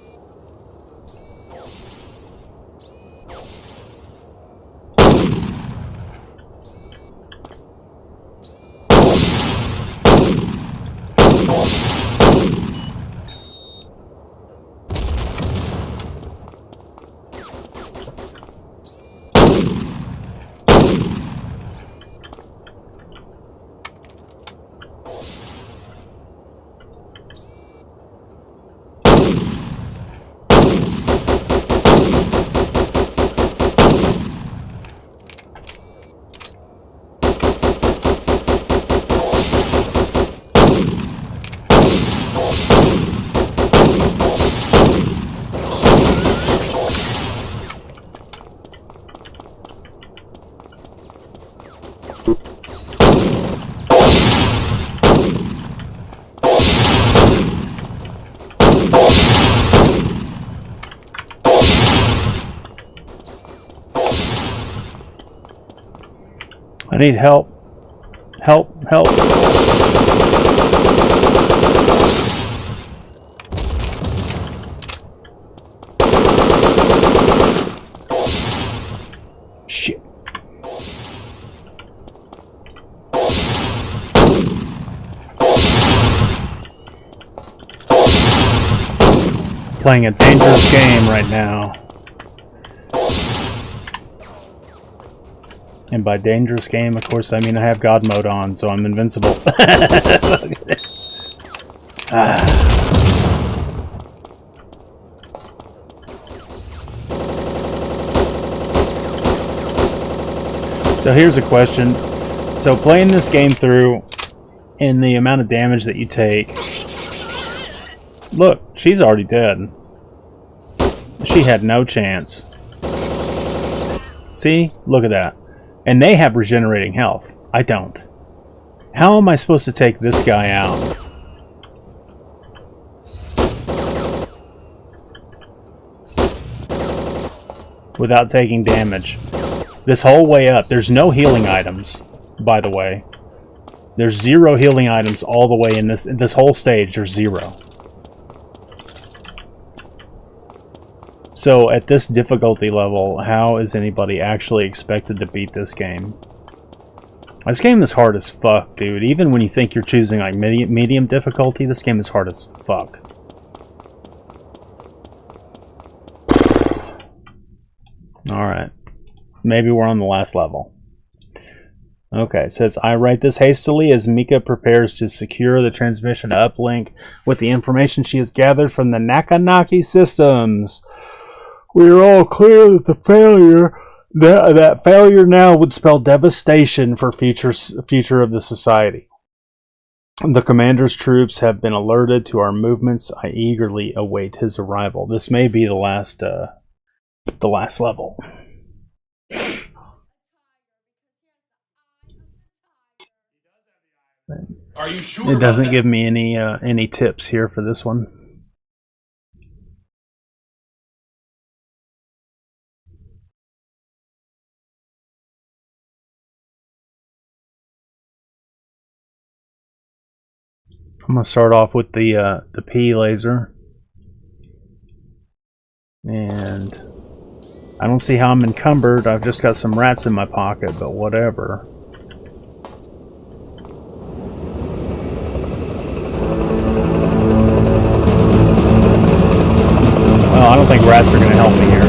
I need help. Help, help. Shit. Playing a dangerous game right now. And by dangerous game, of course, I mean I have God mode on, so I'm invincible. So here's a question. So playing this game through and the amount of damage that you take... Look, she's already dead. She had no chance. See? Look at that. And they have regenerating health. I don't. How am I supposed to take this guy out? Without taking damage. This whole way up. There's no healing items, by the way. There's 0 healing items all the way in this whole stage. There's 0. So at this difficulty level, how is anybody actually expected to beat this game? This game is hard as fuck, dude. Even when you think you're choosing like medium difficulty, this game is hard as fuck. Alright. Maybe we're on the last level. Okay, it says, I write this hastily as Mika prepares to secure the transmission uplink with the information she has gathered from the Nakanaki systems. We are all clear that the failure, that failure now would spell devastation for future of the society. The commander's troops have been alerted to our movements. I eagerly await his arrival. This may be the last level. Are you sure? It doesn't give me any tips here for this one. I'm gonna start off with the P laser, and I don't see how I'm encumbered. I've just got some rats in my pocket, but whatever. Well, I don't think rats are gonna help me here.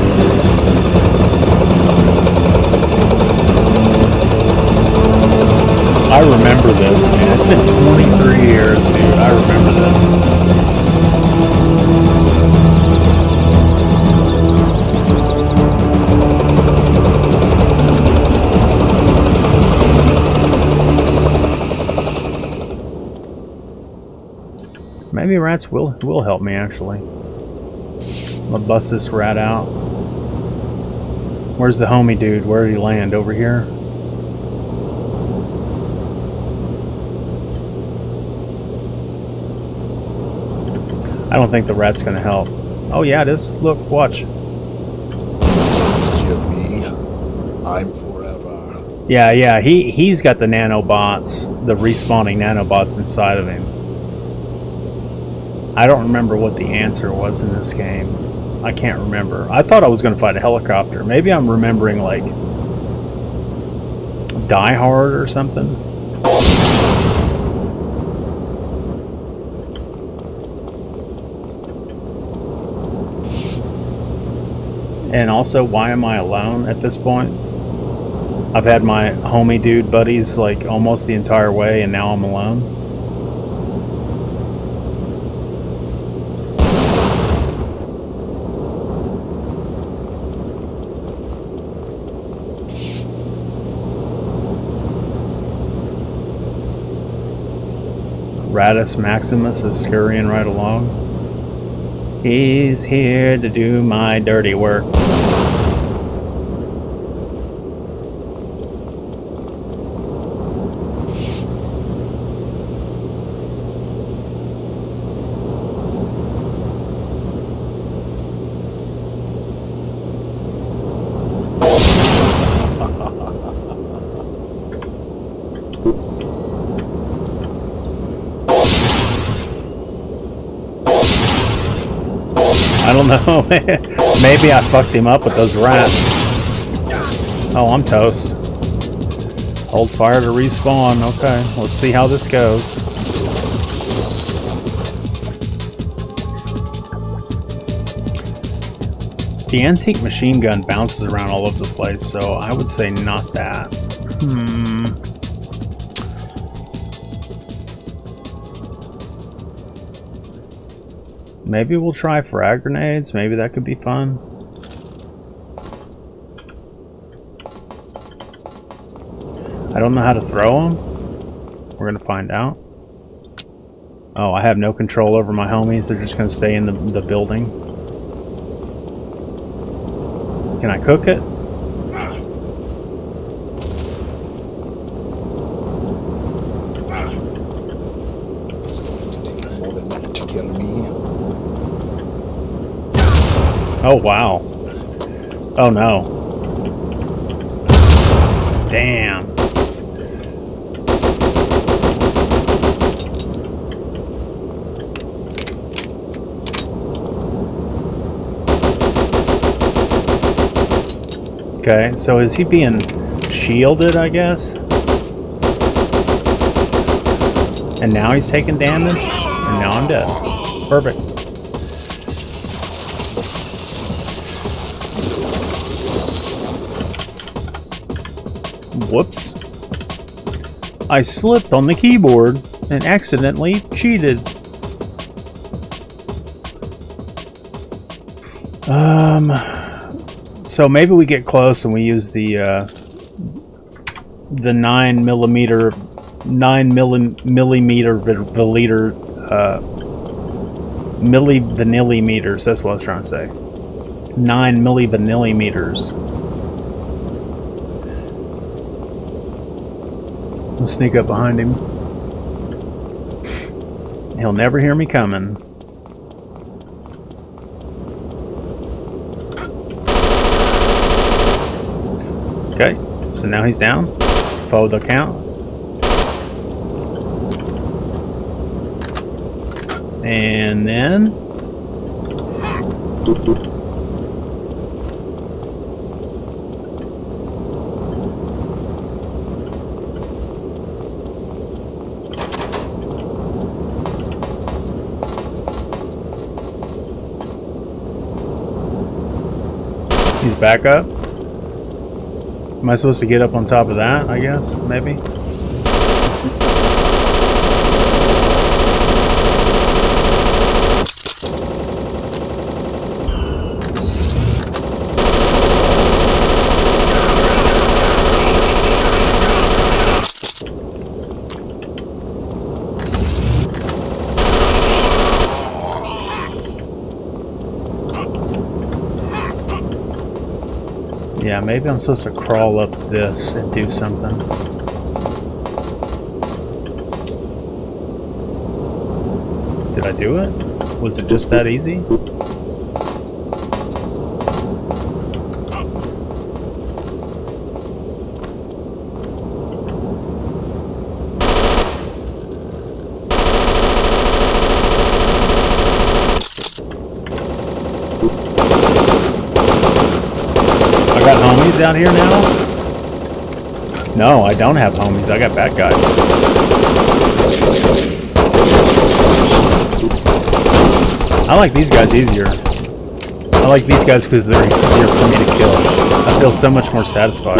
I remember this, man. It's been 23 years, dude. I remember this. Maybe rats will help me, actually. I'm gonna bust this rat out. Where's the homie dude? Where did he land? Over here? I don't think the rat's gonna help. Oh yeah, it is. Look, watch. Jimmy, I'm forever. Yeah, he's got the nanobots, the respawning nanobots inside of him. I don't remember what the answer was in this game. I can't remember. I thought I was gonna fight a helicopter. Maybe I'm remembering like Die Hard or something. And also, why am I alone at this point? I've had my homie dude buddies like almost the entire way, and now I'm alone. Radus Maximus is scurrying right along. He's here to do my dirty work. I don't know. Maybe I fucked him up with those rats. Oh, I'm toast. Hold fire to respawn. Okay, let's see how this goes. The antique machine gun bounces around all over the place, so I would say not that. Maybe we'll try frag grenades. Maybe that could be fun. I don't know how to throw them. We're gonna find out. Oh, I have no control over my homies. They're just gonna stay in the building. Can I cook it? More than enough to kill me. Oh, wow. Oh, no. Damn. Okay, so is he being shielded, I guess? And now he's taking damage? And now I'm dead. Perfect. Whoops. I slipped on the keyboard and accidentally cheated. So maybe we get close and we use the 9 millimeter millivanillimeters. That's what I was trying to say. 9 millivanillimeters. I'll sneak up behind him. He'll never hear me coming. Okay, so now he's down. Follow the count. And then... he's back up. Am I supposed to get up on top of that, I guess? Maybe? Yeah, maybe I'm supposed to crawl up this and do something. Did I do it? Was it just that easy? Out here now? No, I don't have homies. I got bad guys. I like these guys easier. I like these guys because they're easier for me to kill. I feel so much more satisfied.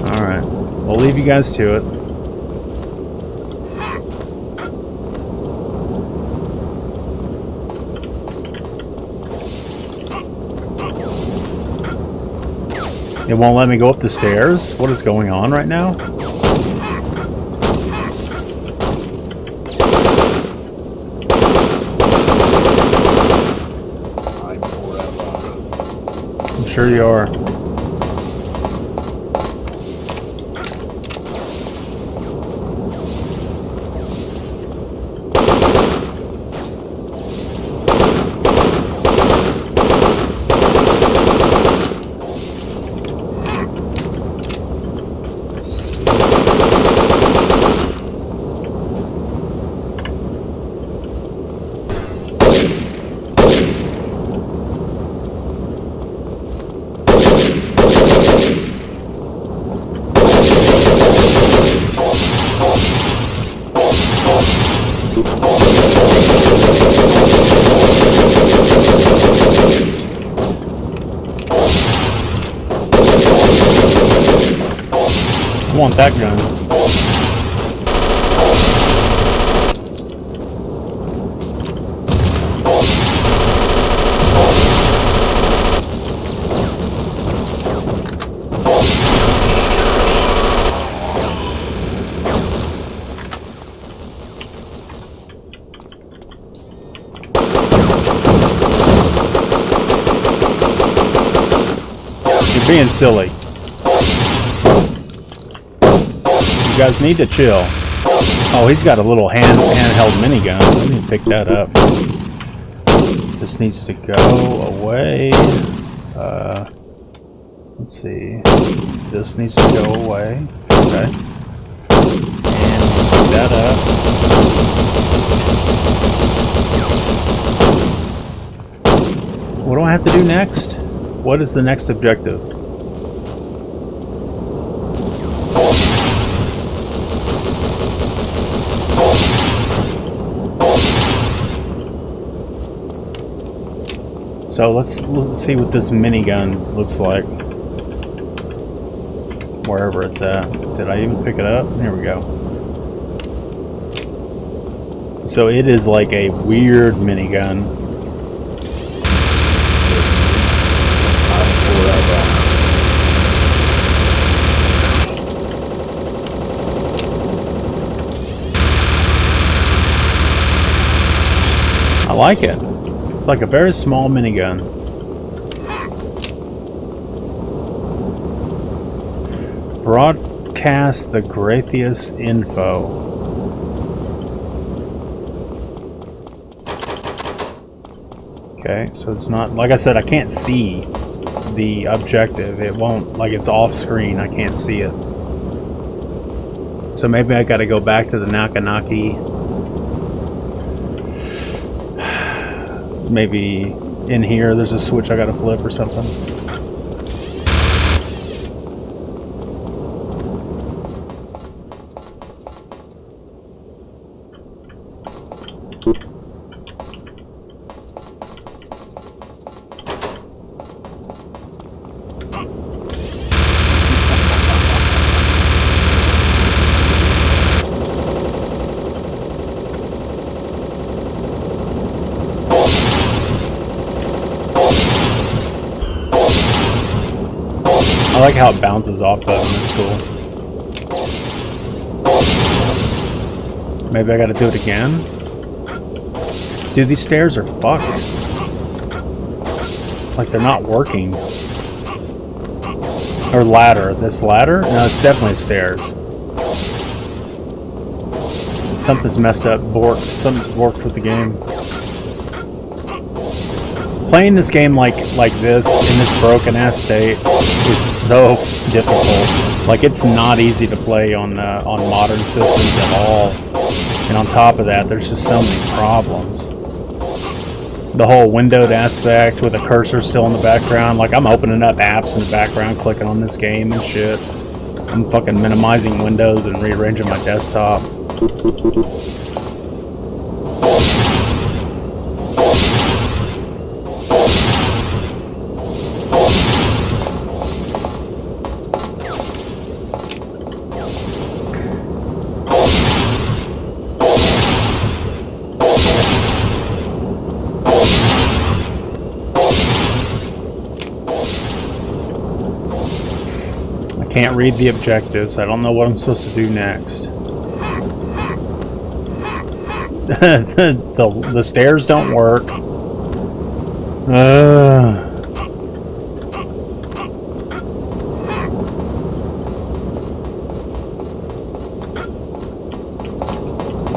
Alright. We'll leave you guys to it. It won't let me go up the stairs? What is going on right now? I'm sure you are. I want that gun. You're being silly. You guys need to chill. Oh, he's got a little handheld minigun. Let me pick that up. This needs to go away. Let's see. This needs to go away. Okay. And pick that up. What do I have to do next? What is the next objective? So let's see what this minigun looks like. Wherever it's at. Did I even pick it up? Here we go. So it is like a weird minigun. I like it. It's like a very small minigun. Broadcast the Gratius info. Okay, so it's not, like I said, I can't see the objective. It won't, like it's off screen, I can't see it. So maybe I gotta go back to the Nakanaki. Maybe in here there's a switch I gotta flip or something. I like how it bounces off of them, it's cool. Maybe I gotta do it again? Dude, these stairs are fucked. Like they're not working. Or ladder. This ladder? No, it's definitely stairs. Something's messed up, borked. Something's borked with the game. Playing this game like this, in this broken ass state, is so difficult. Like, it's not easy to play on modern systems at all. And on top of that, there's just so many problems. The whole windowed aspect with a cursor still in the background. Like, I'm opening up apps in the background, clicking on this game and shit. I'm fucking minimizing windows and rearranging my desktop. Can't read the objectives. I don't know what I'm supposed to do next. The stairs don't work.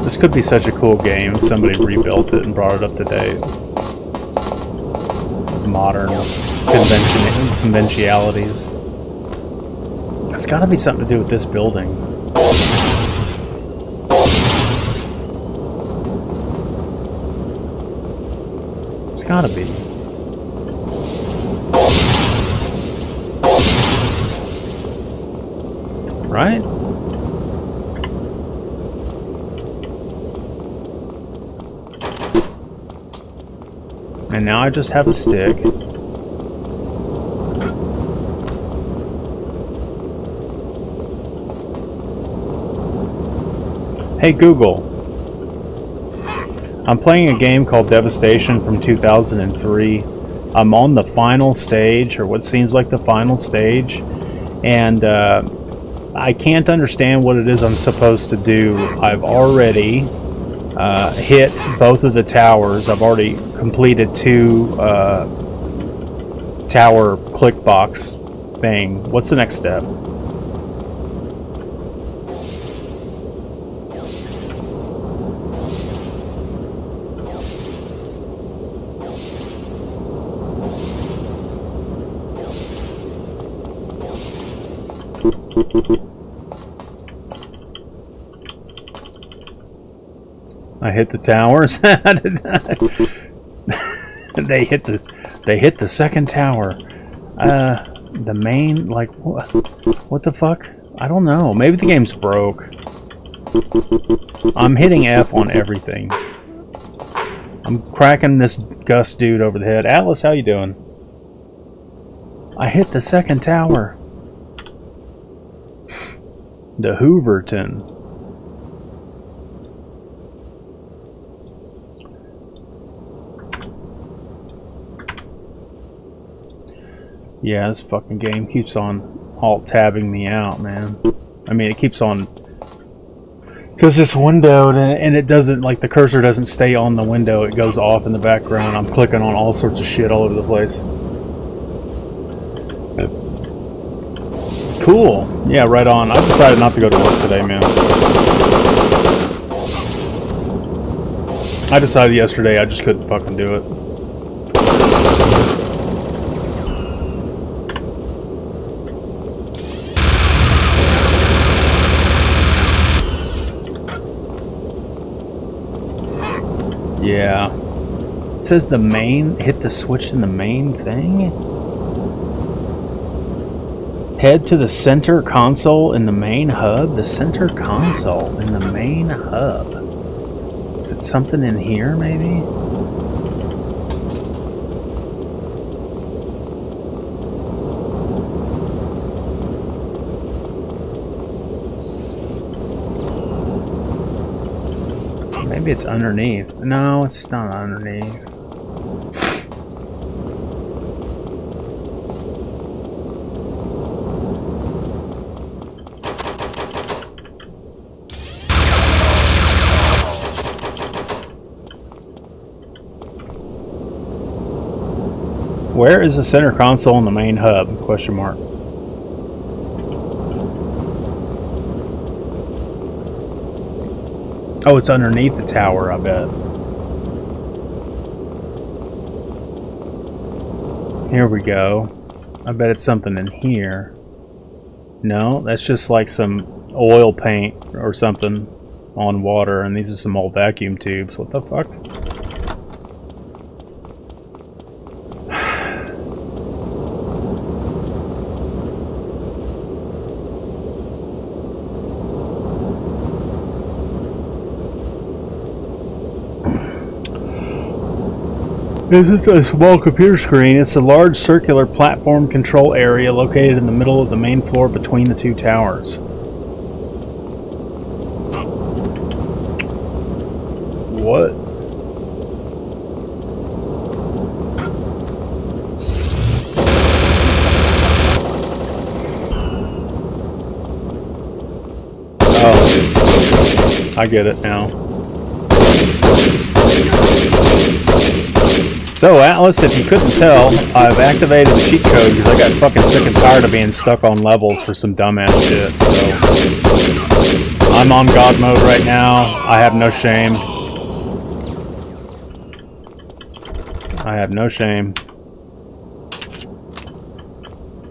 This could be such a cool game if somebody rebuilt it and brought it up to date. Modern conventionalities. It's got to be something to do with this building. It's got to be. Right? And now I just have a stick. Hey Google, I'm playing a game called Devastation from 2003. I'm on the final stage, or what seems like the final stage, and I can't understand what it is I'm supposed to do. I've already hit both of the towers. I've already completed 2 tower click box Bang. What's the next step? I hit the towers. They hit the second tower. The main, like, what the fuck? I don't know. Maybe the game's broke. I'm hitting F on everything. I'm cracking this Gus dude over the head. Atlas, how you doing? I hit the second tower. The Hooverton. Yeah, this fucking game keeps on alt-tabbing me out, man. I mean, it keeps on... Because it's windowed, and it doesn't, like, the cursor doesn't stay on the window. It goes off in the background. I'm clicking on all sorts of shit all over the place. Cool. Yeah, right on. I decided not to go to work today, man. I decided yesterday I just couldn't fucking do it. Yeah. It says the main, hit the switch in the main thing? Head to the center console in the main hub? The center console in the main hub. Is it something in here, maybe? Maybe it's underneath. No, it's not underneath. Where is the center console in the main hub? Question mark. Oh, it's underneath the tower, I bet. Here we go. I bet it's something in here. No, that's just like some oil paint or something on water, and these are some old vacuum tubes. What the fuck? This is a small computer screen. It's a large circular platform control area located in the middle of the main floor between the two towers. What? Oh, I get it now. So, Atlas, if you couldn't tell, I've activated the cheat code because I got fucking sick and tired of being stuck on levels for some dumbass shit. So, I'm on God mode right now. I have no shame. I have no shame.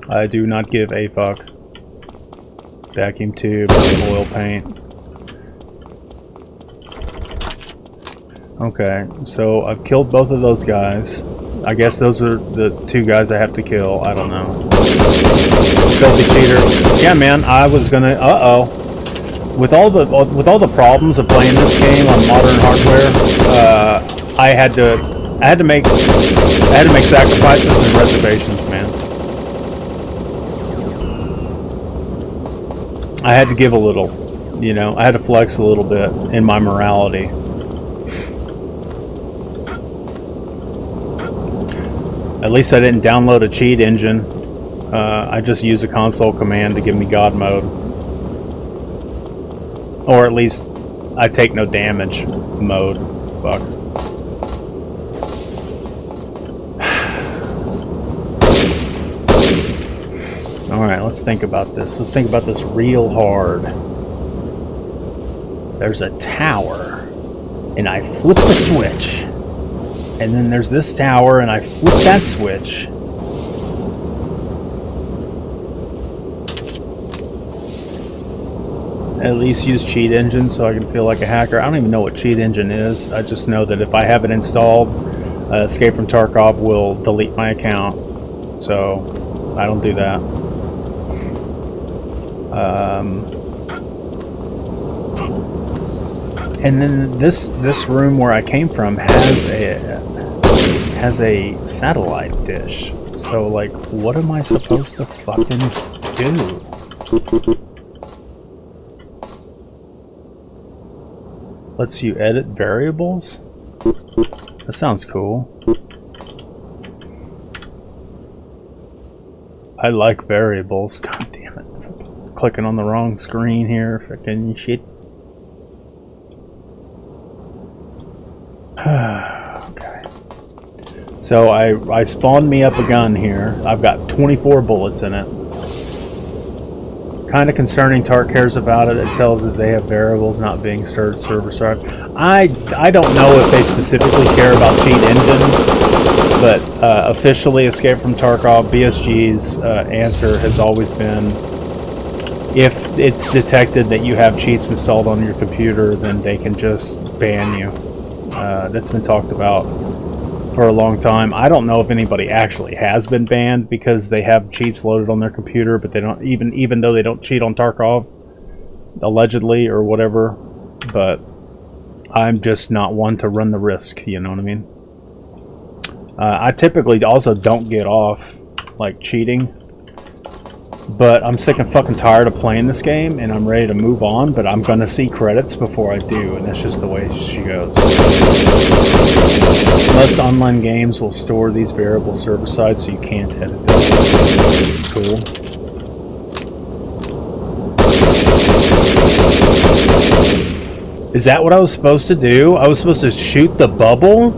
I do not give a fuck. Vacuum tube, oil paint. Okay, so I've killed both of those guys. I guess those are the two guys I have to kill. I don't know. Filthy cheater. Yeah, man, I was gonna. With all the problems of playing this game on modern hardware, I had to make sacrifices and reservations, man. I had to give a little, you know. I had to flex a little bit in my morality. At least I didn't download a cheat engine. I just use a console command to give me God mode. Or at least I take no damage mode. Fuck. Alright, let's think about this. Let's think about this real hard. There's a tower, and I flip the switch. And then there's this tower, and I flip that switch. At least use cheat engine so I can feel like a hacker. I don't even know what cheat engine is. I just know that if I have it installed, Escape from Tarkov will delete my account. So I don't do that. And then this room where I came from has a satellite dish. So like, what am I supposed to fucking do? Lets you edit variables? That sounds cool. I like variables. God damn it. Clicking on the wrong screen here. Fucking shit. Okay. So I spawned me up a gun here. I've got 24 bullets in it. Kind of concerning Tark cares about it. It tells that they have variables not being stored server side. I don't know if they specifically care about cheat engine, but officially Escape from Tarkov, BSG's answer has always been, if it's detected that you have cheats installed on your computer, then they can just ban you. That's been talked about for a long time. I don't know if anybody actually has been banned because they have cheats loaded on their computer, but they don't even though they don't cheat on Tarkov, allegedly or whatever. But I'm just not one to run the risk. You know what I mean? I typically also don't get off like cheating, but I'm sick and fucking tired of playing this game, and I'm ready to move on. But I'm gonna see credits before I do, and that's just the way she goes. Most online games will store these variables server-side, so you can't edit them. Cool. Is that what I was supposed to do? I was supposed to shoot the bubble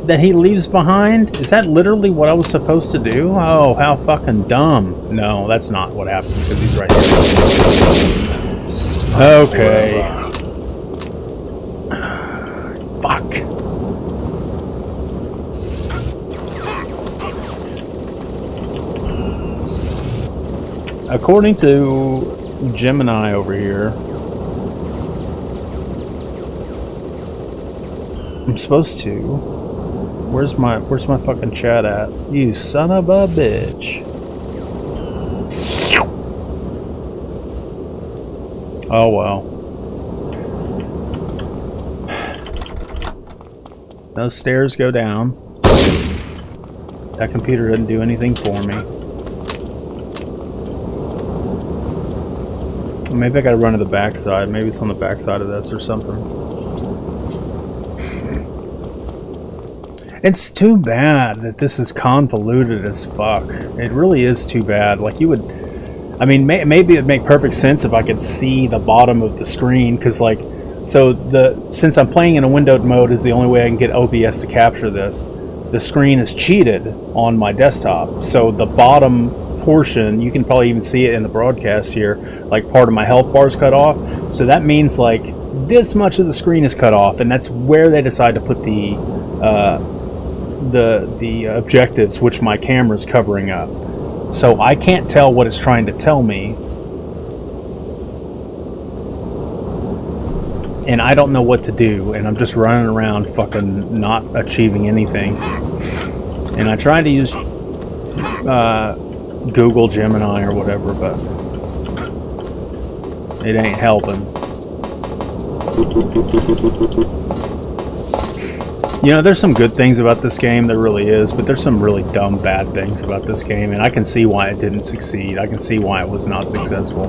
that he leaves behind? Is that literally what I was supposed to do? Oh, how fucking dumb. No, that's not what happened, because he's right here. Okay. Fuck. According to Gemini over here, I'm supposed to. Where's my fucking chat at? You son of a bitch. Oh well. Those stairs go down. That computer doesn't do anything for me. Maybe I gotta run to the backside. Maybe it's on the backside of this or something. It's too bad that this is convoluted as fuck. It really is too bad. Like, you would... I mean, maybe it'd make perfect sense if I could see the bottom of the screen, because, like... So, since I'm playing in a windowed mode is the only way I can get OBS to capture this, the screen is cheated on my desktop. So, the bottom portion, you can probably even see it in the broadcast here, like, part of my health bar is cut off. So, that means, like, this much of the screen is cut off, and that's where they decide to put the objectives, which my camera's covering up. So I can't tell what it's trying to tell me, and I don't know what to do, and I'm just running around fucking not achieving anything. And I tried to use Google Gemini or whatever, but it ain't helping. You know, there's some good things about this game, there really is, but there's some really dumb, bad things about this game, and I can see why it didn't succeed. I can see why it was not successful.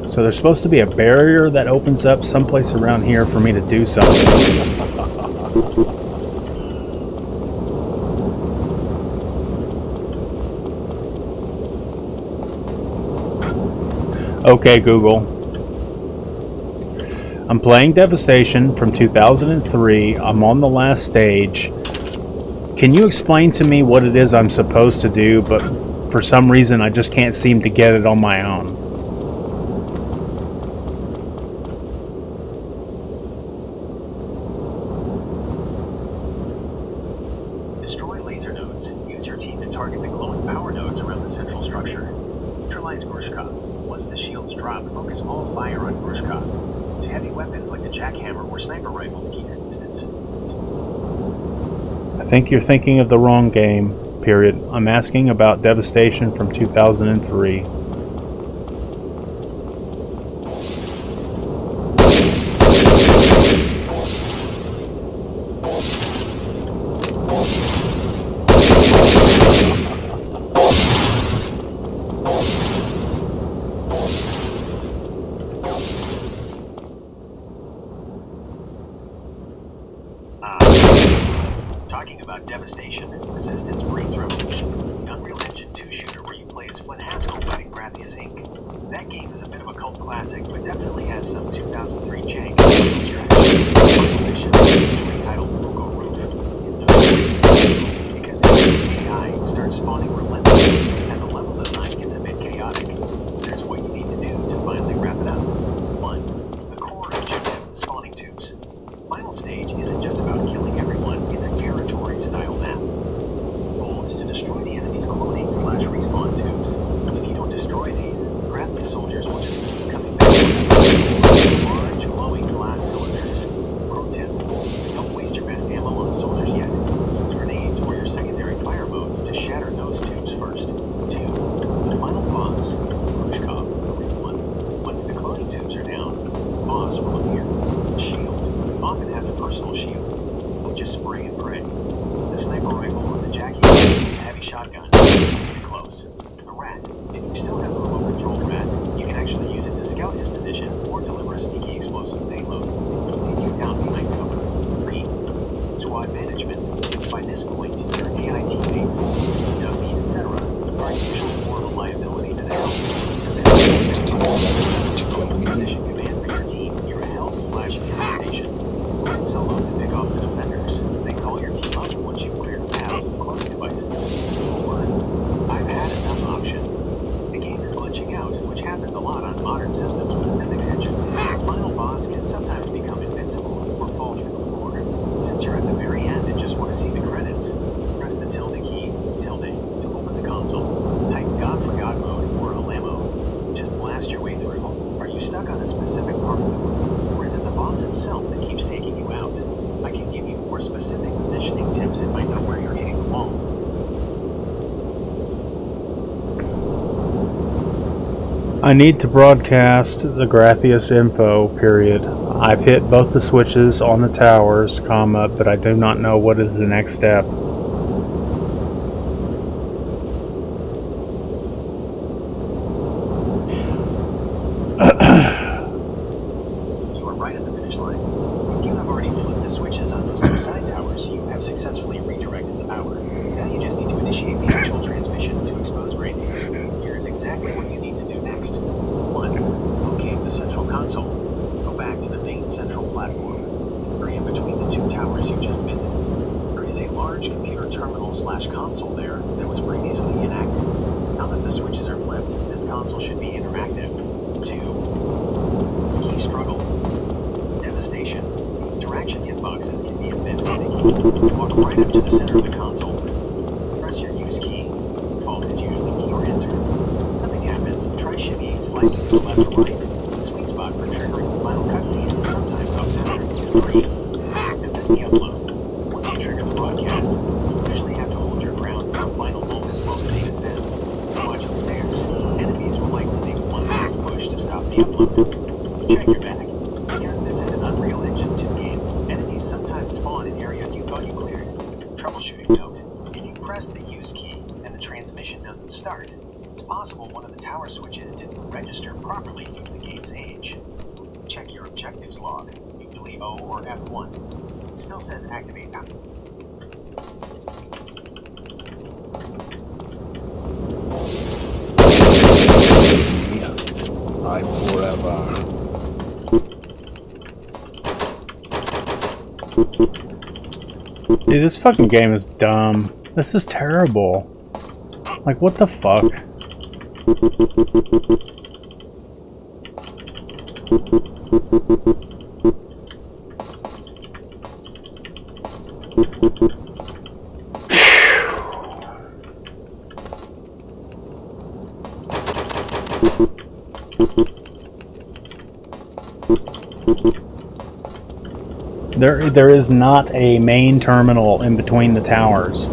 So there's supposed to be a barrier that opens up someplace around here for me to do something. Okay, Google. I'm playing Devastation from 2003. I'm on the last stage. Can you explain to me what it is I'm supposed to do? But for some reason, I just can't seem to get it on my own. Destroy laser nodes. Use your team to target the glowing power nodes around the central structure. Neutralize Grushka. Once the shields drop, focus all fire on Grushka. Use heavy weapons like the jackhammer or sniper rifle to keep your distance. I think you're thinking of the wrong game, period. I'm asking about Devastation from 2003. Talking about Devastation, Resistance Breeds Revolution, an Unreal Engine 2 shooter where you play as Flint Haskell fighting Graphius Inc. That game is a bit of a cult classic, but definitely has some 2003 jank and strategy. One mission, usually titled Logo Roof, is notorious because the AI starts spawning relentlessly, and the level design gets a bit chaotic. Here's what you need to do to finally wrap it up. 1. The core objective, the spawning tubes. Final stage isn't just about killing everyone, it's a territory-style map. Goal is to destroy the enemy's cloning/respawn tubes. If you don't destroy these, Graphius soldiers will just keep coming back. Large, glowing glass cylinders. Pro tip, don't waste your best ammo on the soldiers yet. Use grenades or your secondary fire modes to shatter those tubes first. 2. The final boss, Grushkov, once the cloning tubes are down, the boss will appear. Shield. Often has a personal shield. Don't just spray and pray. Use the sniper rifle or the jackie heavy shotgun. Get close. The rat. If you still have the remote controlled rat, you can actually use it to scout his position or deliver a sneaky explosive payload. It's leading you down behind cover. 3. Squad management. By this point, your AI teammates, dummy, etc., are usually more of a liability than a help, because they have position command for your team. You're a help/info station. Solo to pick off the defenders. Then call your team up once you've cleared the path to the cloning devices. 4. I've had enough option. The game is glitching out, which happens a lot on modern systems with a physics engine. The final boss can sometimes become invincible or fall through the floor. Since you're at the very end and just want to see the credits, press the tilde key, tilde, to open the console. Type God for God mode or Alamo. Just blast your way through. Are you stuck on a specific part of the room? Or is it the boss himself that keeps taking you out? I can give you more specific positioning tips if I know where you're hitting the wall. I need to broadcast the Graphius info, period. I've hit both the switches on the towers, comma, but I do not know what is the next step. Successfully redirected the power. Now you just need to initiate the actual transmission to expose Graphius. Here's exactly what you need to do next. 1. Locate the central console. Go back to the main central platform. In between the two towers you just visited. There is a large computer terminal/console there that was previously inactive. Now that the switches are flipped, this console should be interactive. 2. Ski struggle. Devastation. Interaction hitboxes can be a bit finicky. Walk right up to the center of the console. Press your use key. Default is usually E or enter. Nothing happens. Try shimmying slightly to the left or right. The sweet spot for triggering the final cutscene is sometimes off center. 3. Defend the upload. Once you trigger the broadcast, you usually have to hold your ground for a final moment while the data sends. Watch the stairs. Enemies will likely make one last push to stop the upload. Check your back. Because this is an Unreal Engine 2 game, enemies sometimes spawn in areas you thought you cleared. Troubleshooting note, if you press the use key and the transmission doesn't start, it's possible one of the tower switches didn't register properly due to the game's age. Check your objectives log, usually O or F1. It still says activate now. I'm forever. Dude, this fucking game is dumb. This is terrible. Like, what the fuck? There is not a main terminal in between the towers.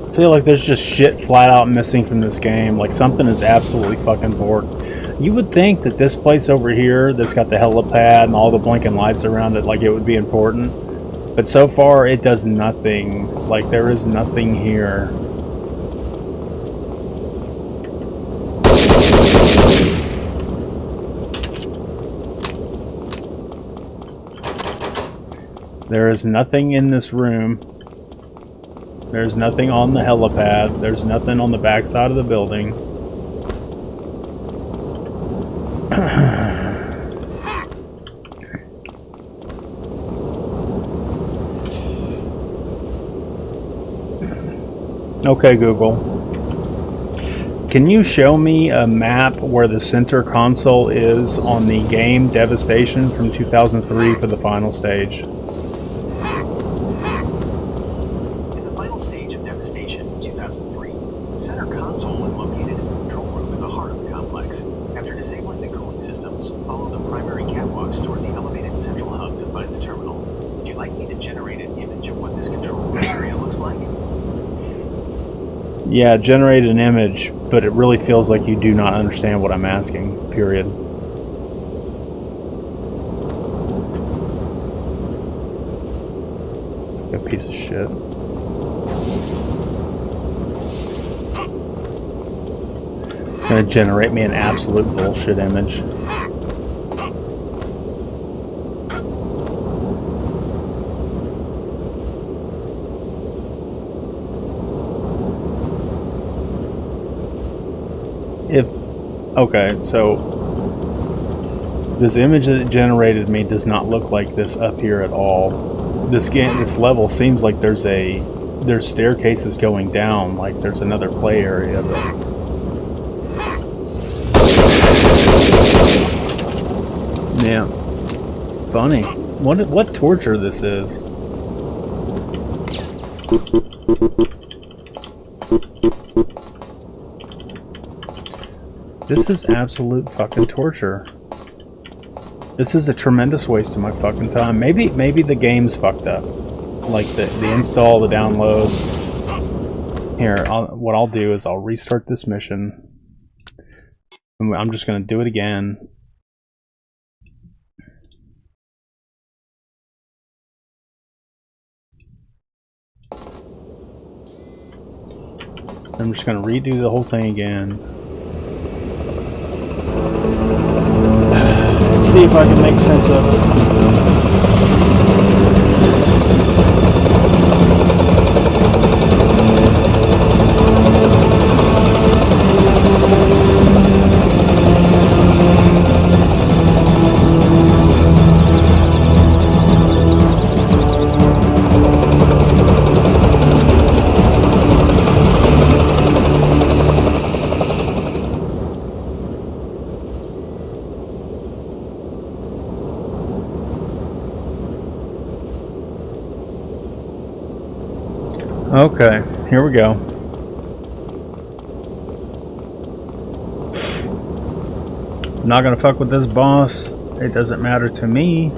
I feel like there's just shit flat out missing from this game. Like, something is absolutely fucking borked. You would think that this place over here that's got the helipad and all the blinking lights around it, like, it would be important. But so far, it does nothing. Like, there is nothing here. There is nothing in this room. There's nothing on the helipad. There's nothing on the back side of the building. Okay, Google. Can you show me a map where the center console is on the game Devastation from 2003 for the final stage? Yeah, generate an image, but it really feels like you do not understand what I'm asking, period. That piece of shit. It's going to generate me an absolute bullshit image. Okay, so this image that it generated me does not look like this up here at all. This level seems like there's staircases going down, like there's another play area. But yeah, funny. What torture this is. This is absolute fucking torture. This is a tremendous waste of my fucking time. Maybe the game's fucked up. Like the install, the download. Here, what I'll do is I'll restart this mission. I'm just gonna do it again. I'm just gonna redo the whole thing again. Let's see if I can make sense of it. Okay, here we go. I'm not gonna fuck with this boss. It doesn't matter to me.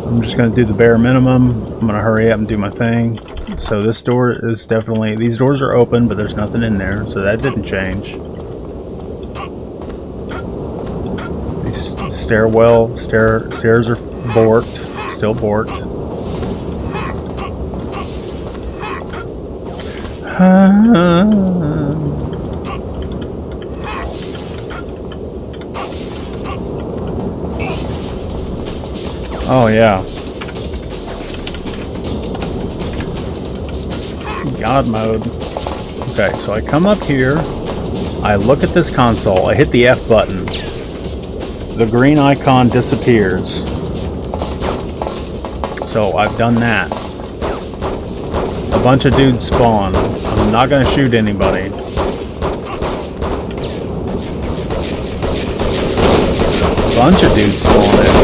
I'm I'm just going to do the bare minimum. I'm going to hurry up and do my thing. So this door is definitely... These doors are open, but there's nothing in there. So that didn't change. These stairs are borked. Still borked. Oh yeah. God mode. Okay, so I come up here, I look at this console, I hit the F button. The green icon disappears. So I've done that. A bunch of dudes spawn. I'm not gonna shoot anybody. A bunch of dudes spawn in.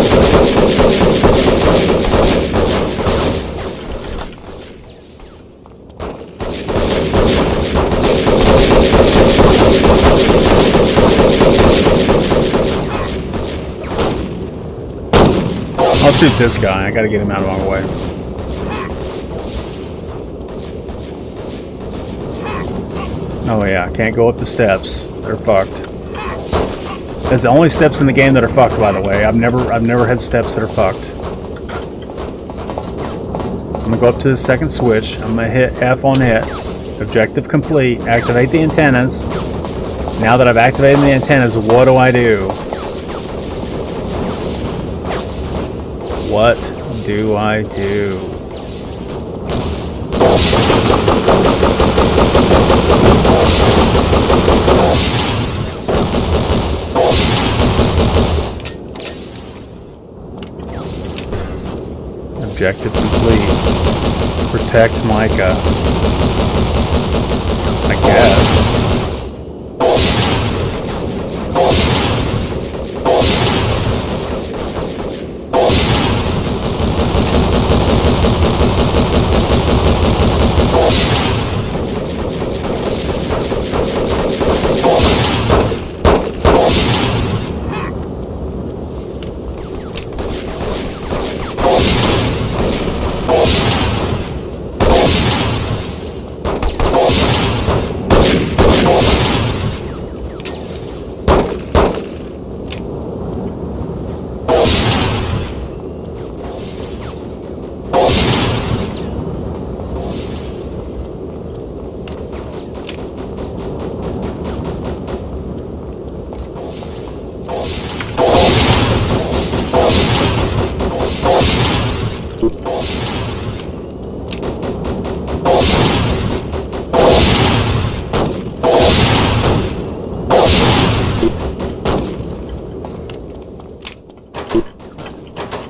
I'll shoot this guy. I gotta get him out of my way. Oh yeah, can't go up the steps. They're fucked. That's the only steps in the game that are fucked, by the way. I've never had steps that are fucked. I'm gonna go up to the second switch. I'm gonna hit F on it. Objective complete. Activate the antennas. Now that I've activated the antennas, what do I do? What do I do? Objective complete. Protect Micah. I guess.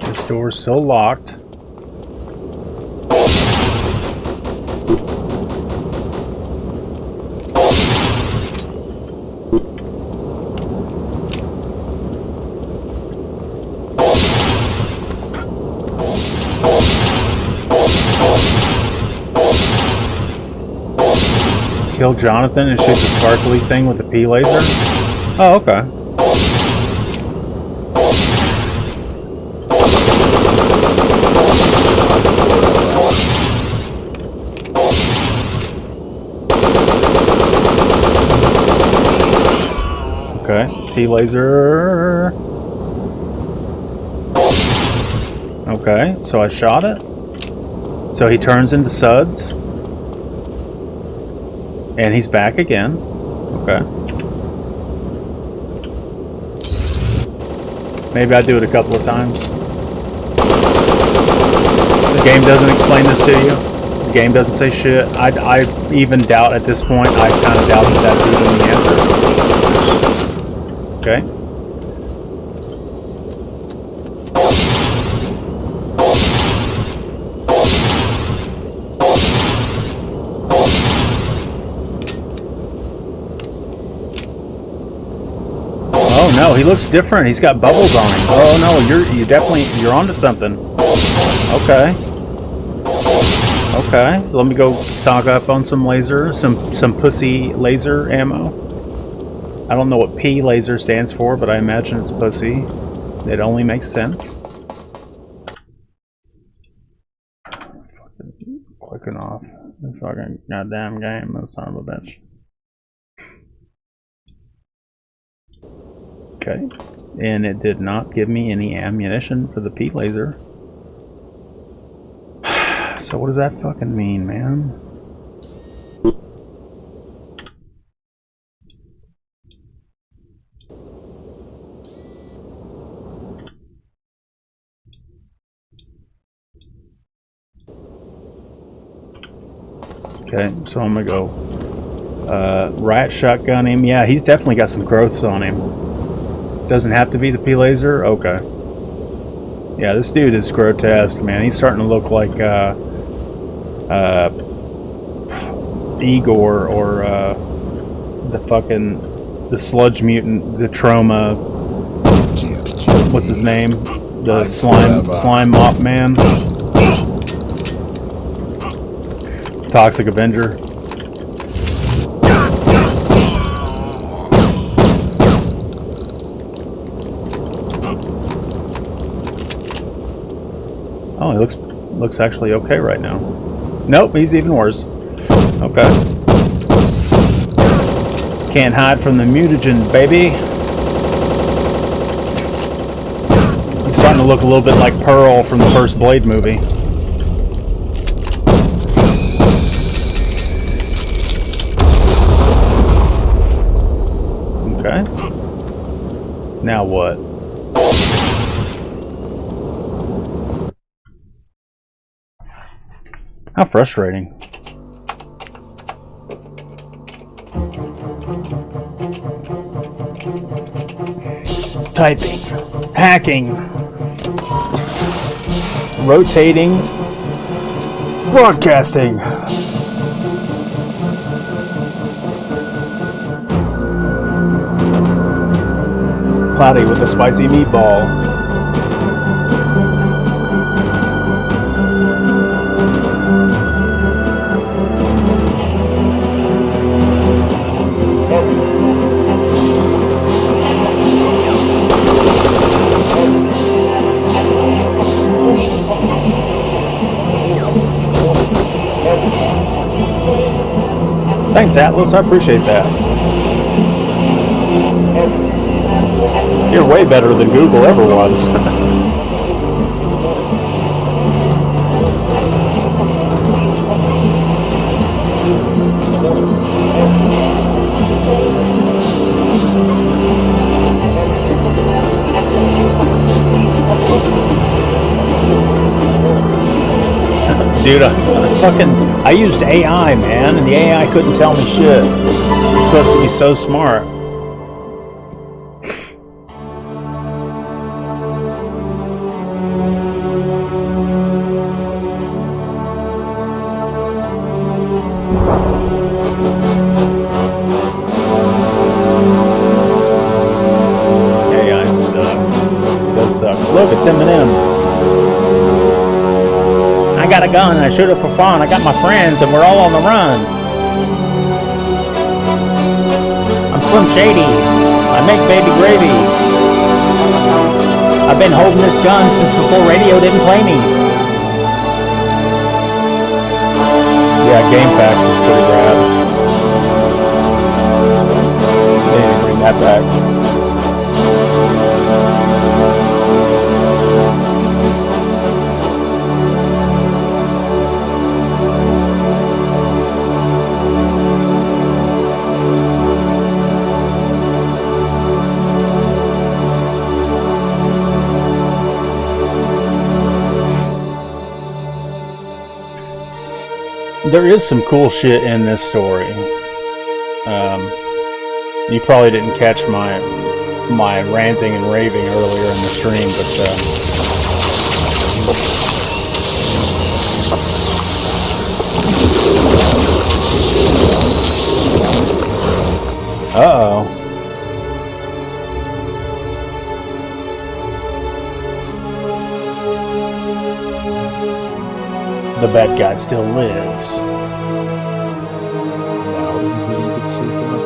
This door's still locked. Kill Jonathan and shoot the sparkly thing with the P laser? Oh, okay. Okay, P laser. Okay, so I shot it. So he turns into Suds. And he's back again. Okay. Maybe I do it a couple of times. The game doesn't explain this to you. The game doesn't say shit. I even doubt at this point, I kind of doubt that that's even the answer. Okay. Oh no, he looks different. He's got bubbles on him. Oh no, you're onto something. Okay. Okay, let me go stock up on some laser, some pussy laser ammo. I don't know what P laser stands for, but I imagine it's pussy. It only makes sense. clicking off the fucking goddamn game, that son of a bitch. Okay. And it did not give me any ammunition for the P-laser. So what does that fucking mean, man? Okay, so I'm gonna go riot shotgun him. Yeah, he's definitely got some growths on him. Doesn't have to be the P-laser? Okay. Yeah, this dude is grotesque, man. He's starting to look like Igor or the sludge mutant, the trauma. What's his name? The slime mop man. Toxic Avenger. Oh, he looks actually okay right now. Nope, he's even worse. Okay. Can't hide from the mutagen, baby. He's starting to look a little bit like Pearl from the first Blade movie. Okay. Now what? How frustrating. Typing, hacking, rotating, broadcasting. Cloudy with a spicy meatball. Thanks, Atlas. I appreciate that. You're way better than Google ever was. Dude, I used AI, man, and the AI couldn't tell me shit. It's supposed to be so smart. AI sucks. It does suck. Look, it's Eminem. I got a gun and I shoot it for fun. I got my friends and we're all on the run. I'm Slim Shady. I make baby gravy. I've been holding this gun since before radio didn't play me. Yeah, GameFAQs is pretty rad. They didn't bring that back. There is some cool shit in this story. You probably didn't catch my ranting and raving earlier in the stream, but uh-oh. The bad guy still lives. Now you believe it's safe enough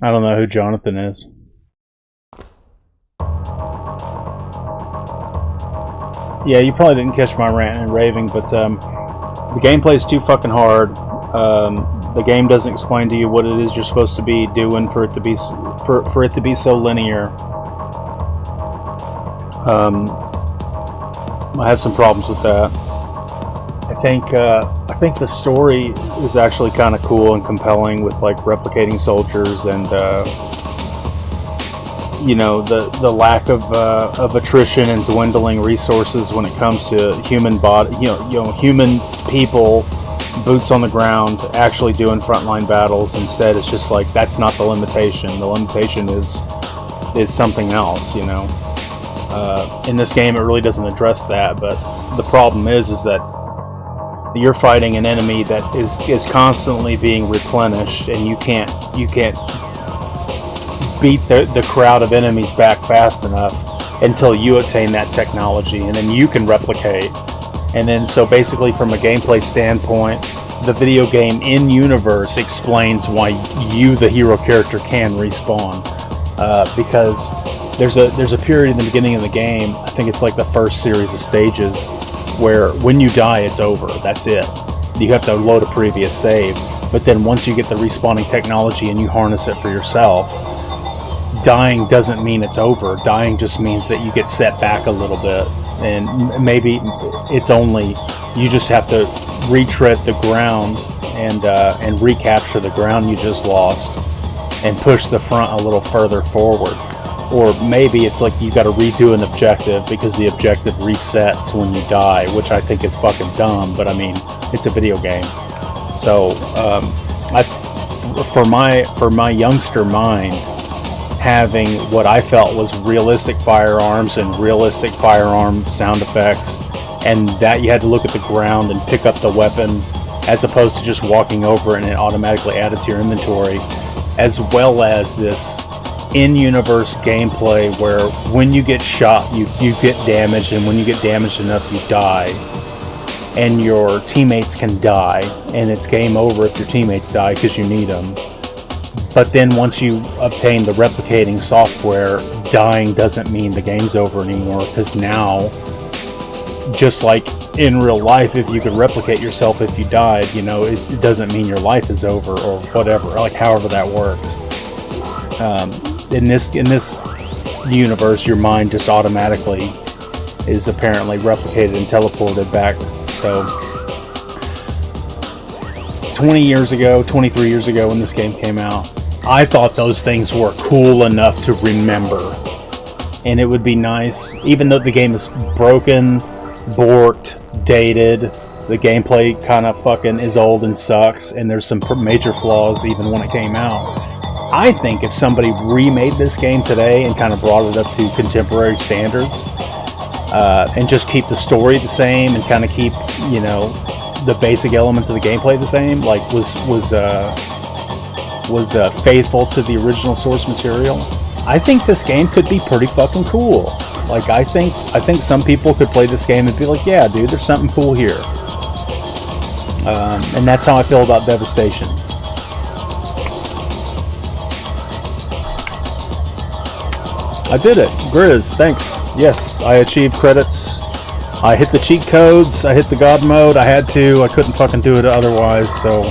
I don't know who Jonathan is. yeah, you probably didn't catch my rant and raving, but the gameplay is too fucking hard. The game doesn't explain to you what it is you're supposed to be doing for it to be for it to be so linear. I have some problems with that. I think the story is actually kind of cool and compelling with like replicating soldiers and you know, the lack of attrition and dwindling resources when it comes to human body, human people, boots on the ground, actually doing frontline battles. Instead, it's just like that's not the limitation. The limitation is something else, you know. In this game, it really doesn't address that, but the problem is that you're fighting an enemy that is constantly being replenished, and you can't beat the crowd of enemies back fast enough until you attain that technology, and then you can replicate. And then, so basically, from a gameplay standpoint, the video game in universe explains why you, the hero character, can respawn, because there's a period in the beginning of the game, I think it's like the first series of stages, where when you die, it's over. That's it. You have to load a previous save. But then once you get the respawning technology and you harness it for yourself, dying doesn't mean it's over. Dying just means that you get set back a little bit. And maybe it's only, you just have to retread the ground and recapture the ground you just lost and push the front a little further forward. Or maybe it's like you got to redo an objective because the objective resets when you die, which I think is fucking dumb, but I mean, it's a video game. So, for my youngster mind, having what I felt was realistic firearms and realistic firearm sound effects, and that you had to look at the ground and pick up the weapon as opposed to just walking over and it automatically added to your inventory, as well as this in-universe gameplay where when you get shot you get damaged, and when you get damaged enough you die, and your teammates can die, and it's game over if your teammates die because you need them. But then once you obtain the replicating software, dying doesn't mean the game's over anymore, because now, just like in real life, if you could replicate yourself if you died, you know, it doesn't mean your life is over or whatever, like however that works. In this universe, your mind just automatically is apparently replicated and teleported back. So 20 years ago, 23 years ago when this game came out, I thought those things were cool enough to remember. And it would be nice, even though the game is broken, borked, dated, the gameplay kind of fucking is old and sucks, and there's some major flaws even when it came out. I think if somebody remade this game today and kind of brought it up to contemporary standards, and just keep the story the same and kind of keep, you know, the basic elements of the gameplay the same, like was faithful to the original source material, I think this game could be pretty fucking cool. Like I think some people could play this game and be like, yeah, dude, there's something cool here. And that's how I feel about Devastation. I did it. Grizz, thanks. Yes, I achieved credits. I hit the cheat codes. I hit the God mode. I had to. I couldn't fucking do it otherwise. So,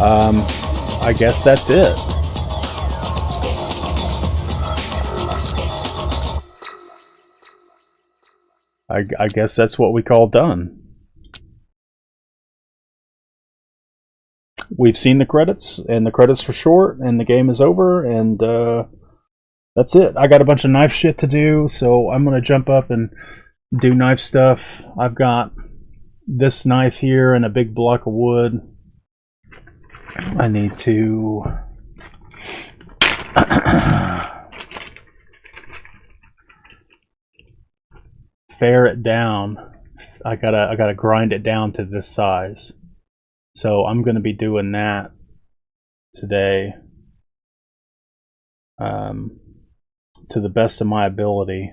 I guess that's it. I guess that's what we call done. We've seen the credits, and the credits were short, and the game is over, and that's it. I got a bunch of knife shit to do, so I'm gonna jump up and do knife stuff. I've got this knife here and a big block of wood. I need to fare it down. I gotta grind it down to this size. So I'm gonna be doing that today. To the best of my ability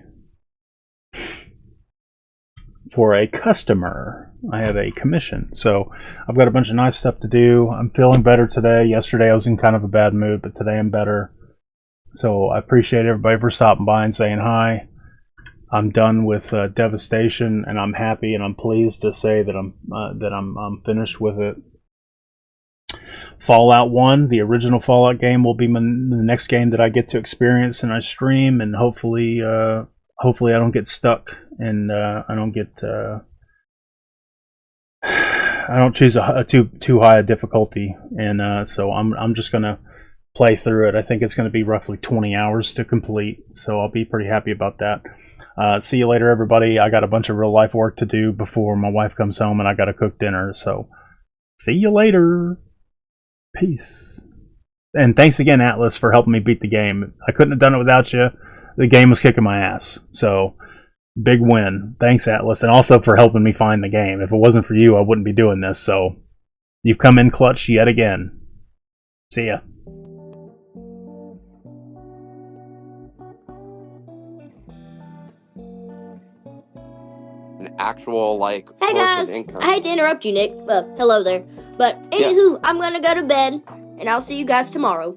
for a customer. I have a commission, so I've got a bunch of nice stuff to do. I'm feeling better today. Yesterday I was in kind of a bad mood, but today I'm better. So I appreciate everybody for stopping by and saying hi. I'm done with Devastation, and I'm happy and I'm pleased to say that I'm finished with it. Fallout 1, the original Fallout game, will be the next game that I get to experience and I stream, and hopefully I don't get stuck and I don't choose a too high a difficulty, and so I'm just gonna play through it. I think it's going to be roughly 20 hours to complete, so I'll be pretty happy about that. See you later, everybody. I got a bunch of real life work to do before my wife comes home, and I got to cook dinner. So see you later. Peace. And thanks again, Atlas, for helping me beat the game. I couldn't have done it without you. The game was kicking my ass. So big win. Thanks, Atlas, and also for helping me find the game. If it wasn't for you, I wouldn't be doing this. So you've come in clutch yet again. See ya. Actual like hey guys, income. I hate to interrupt you, Nick. Hello there. But anywho, I'm gonna go to bed, and I'll see you guys tomorrow.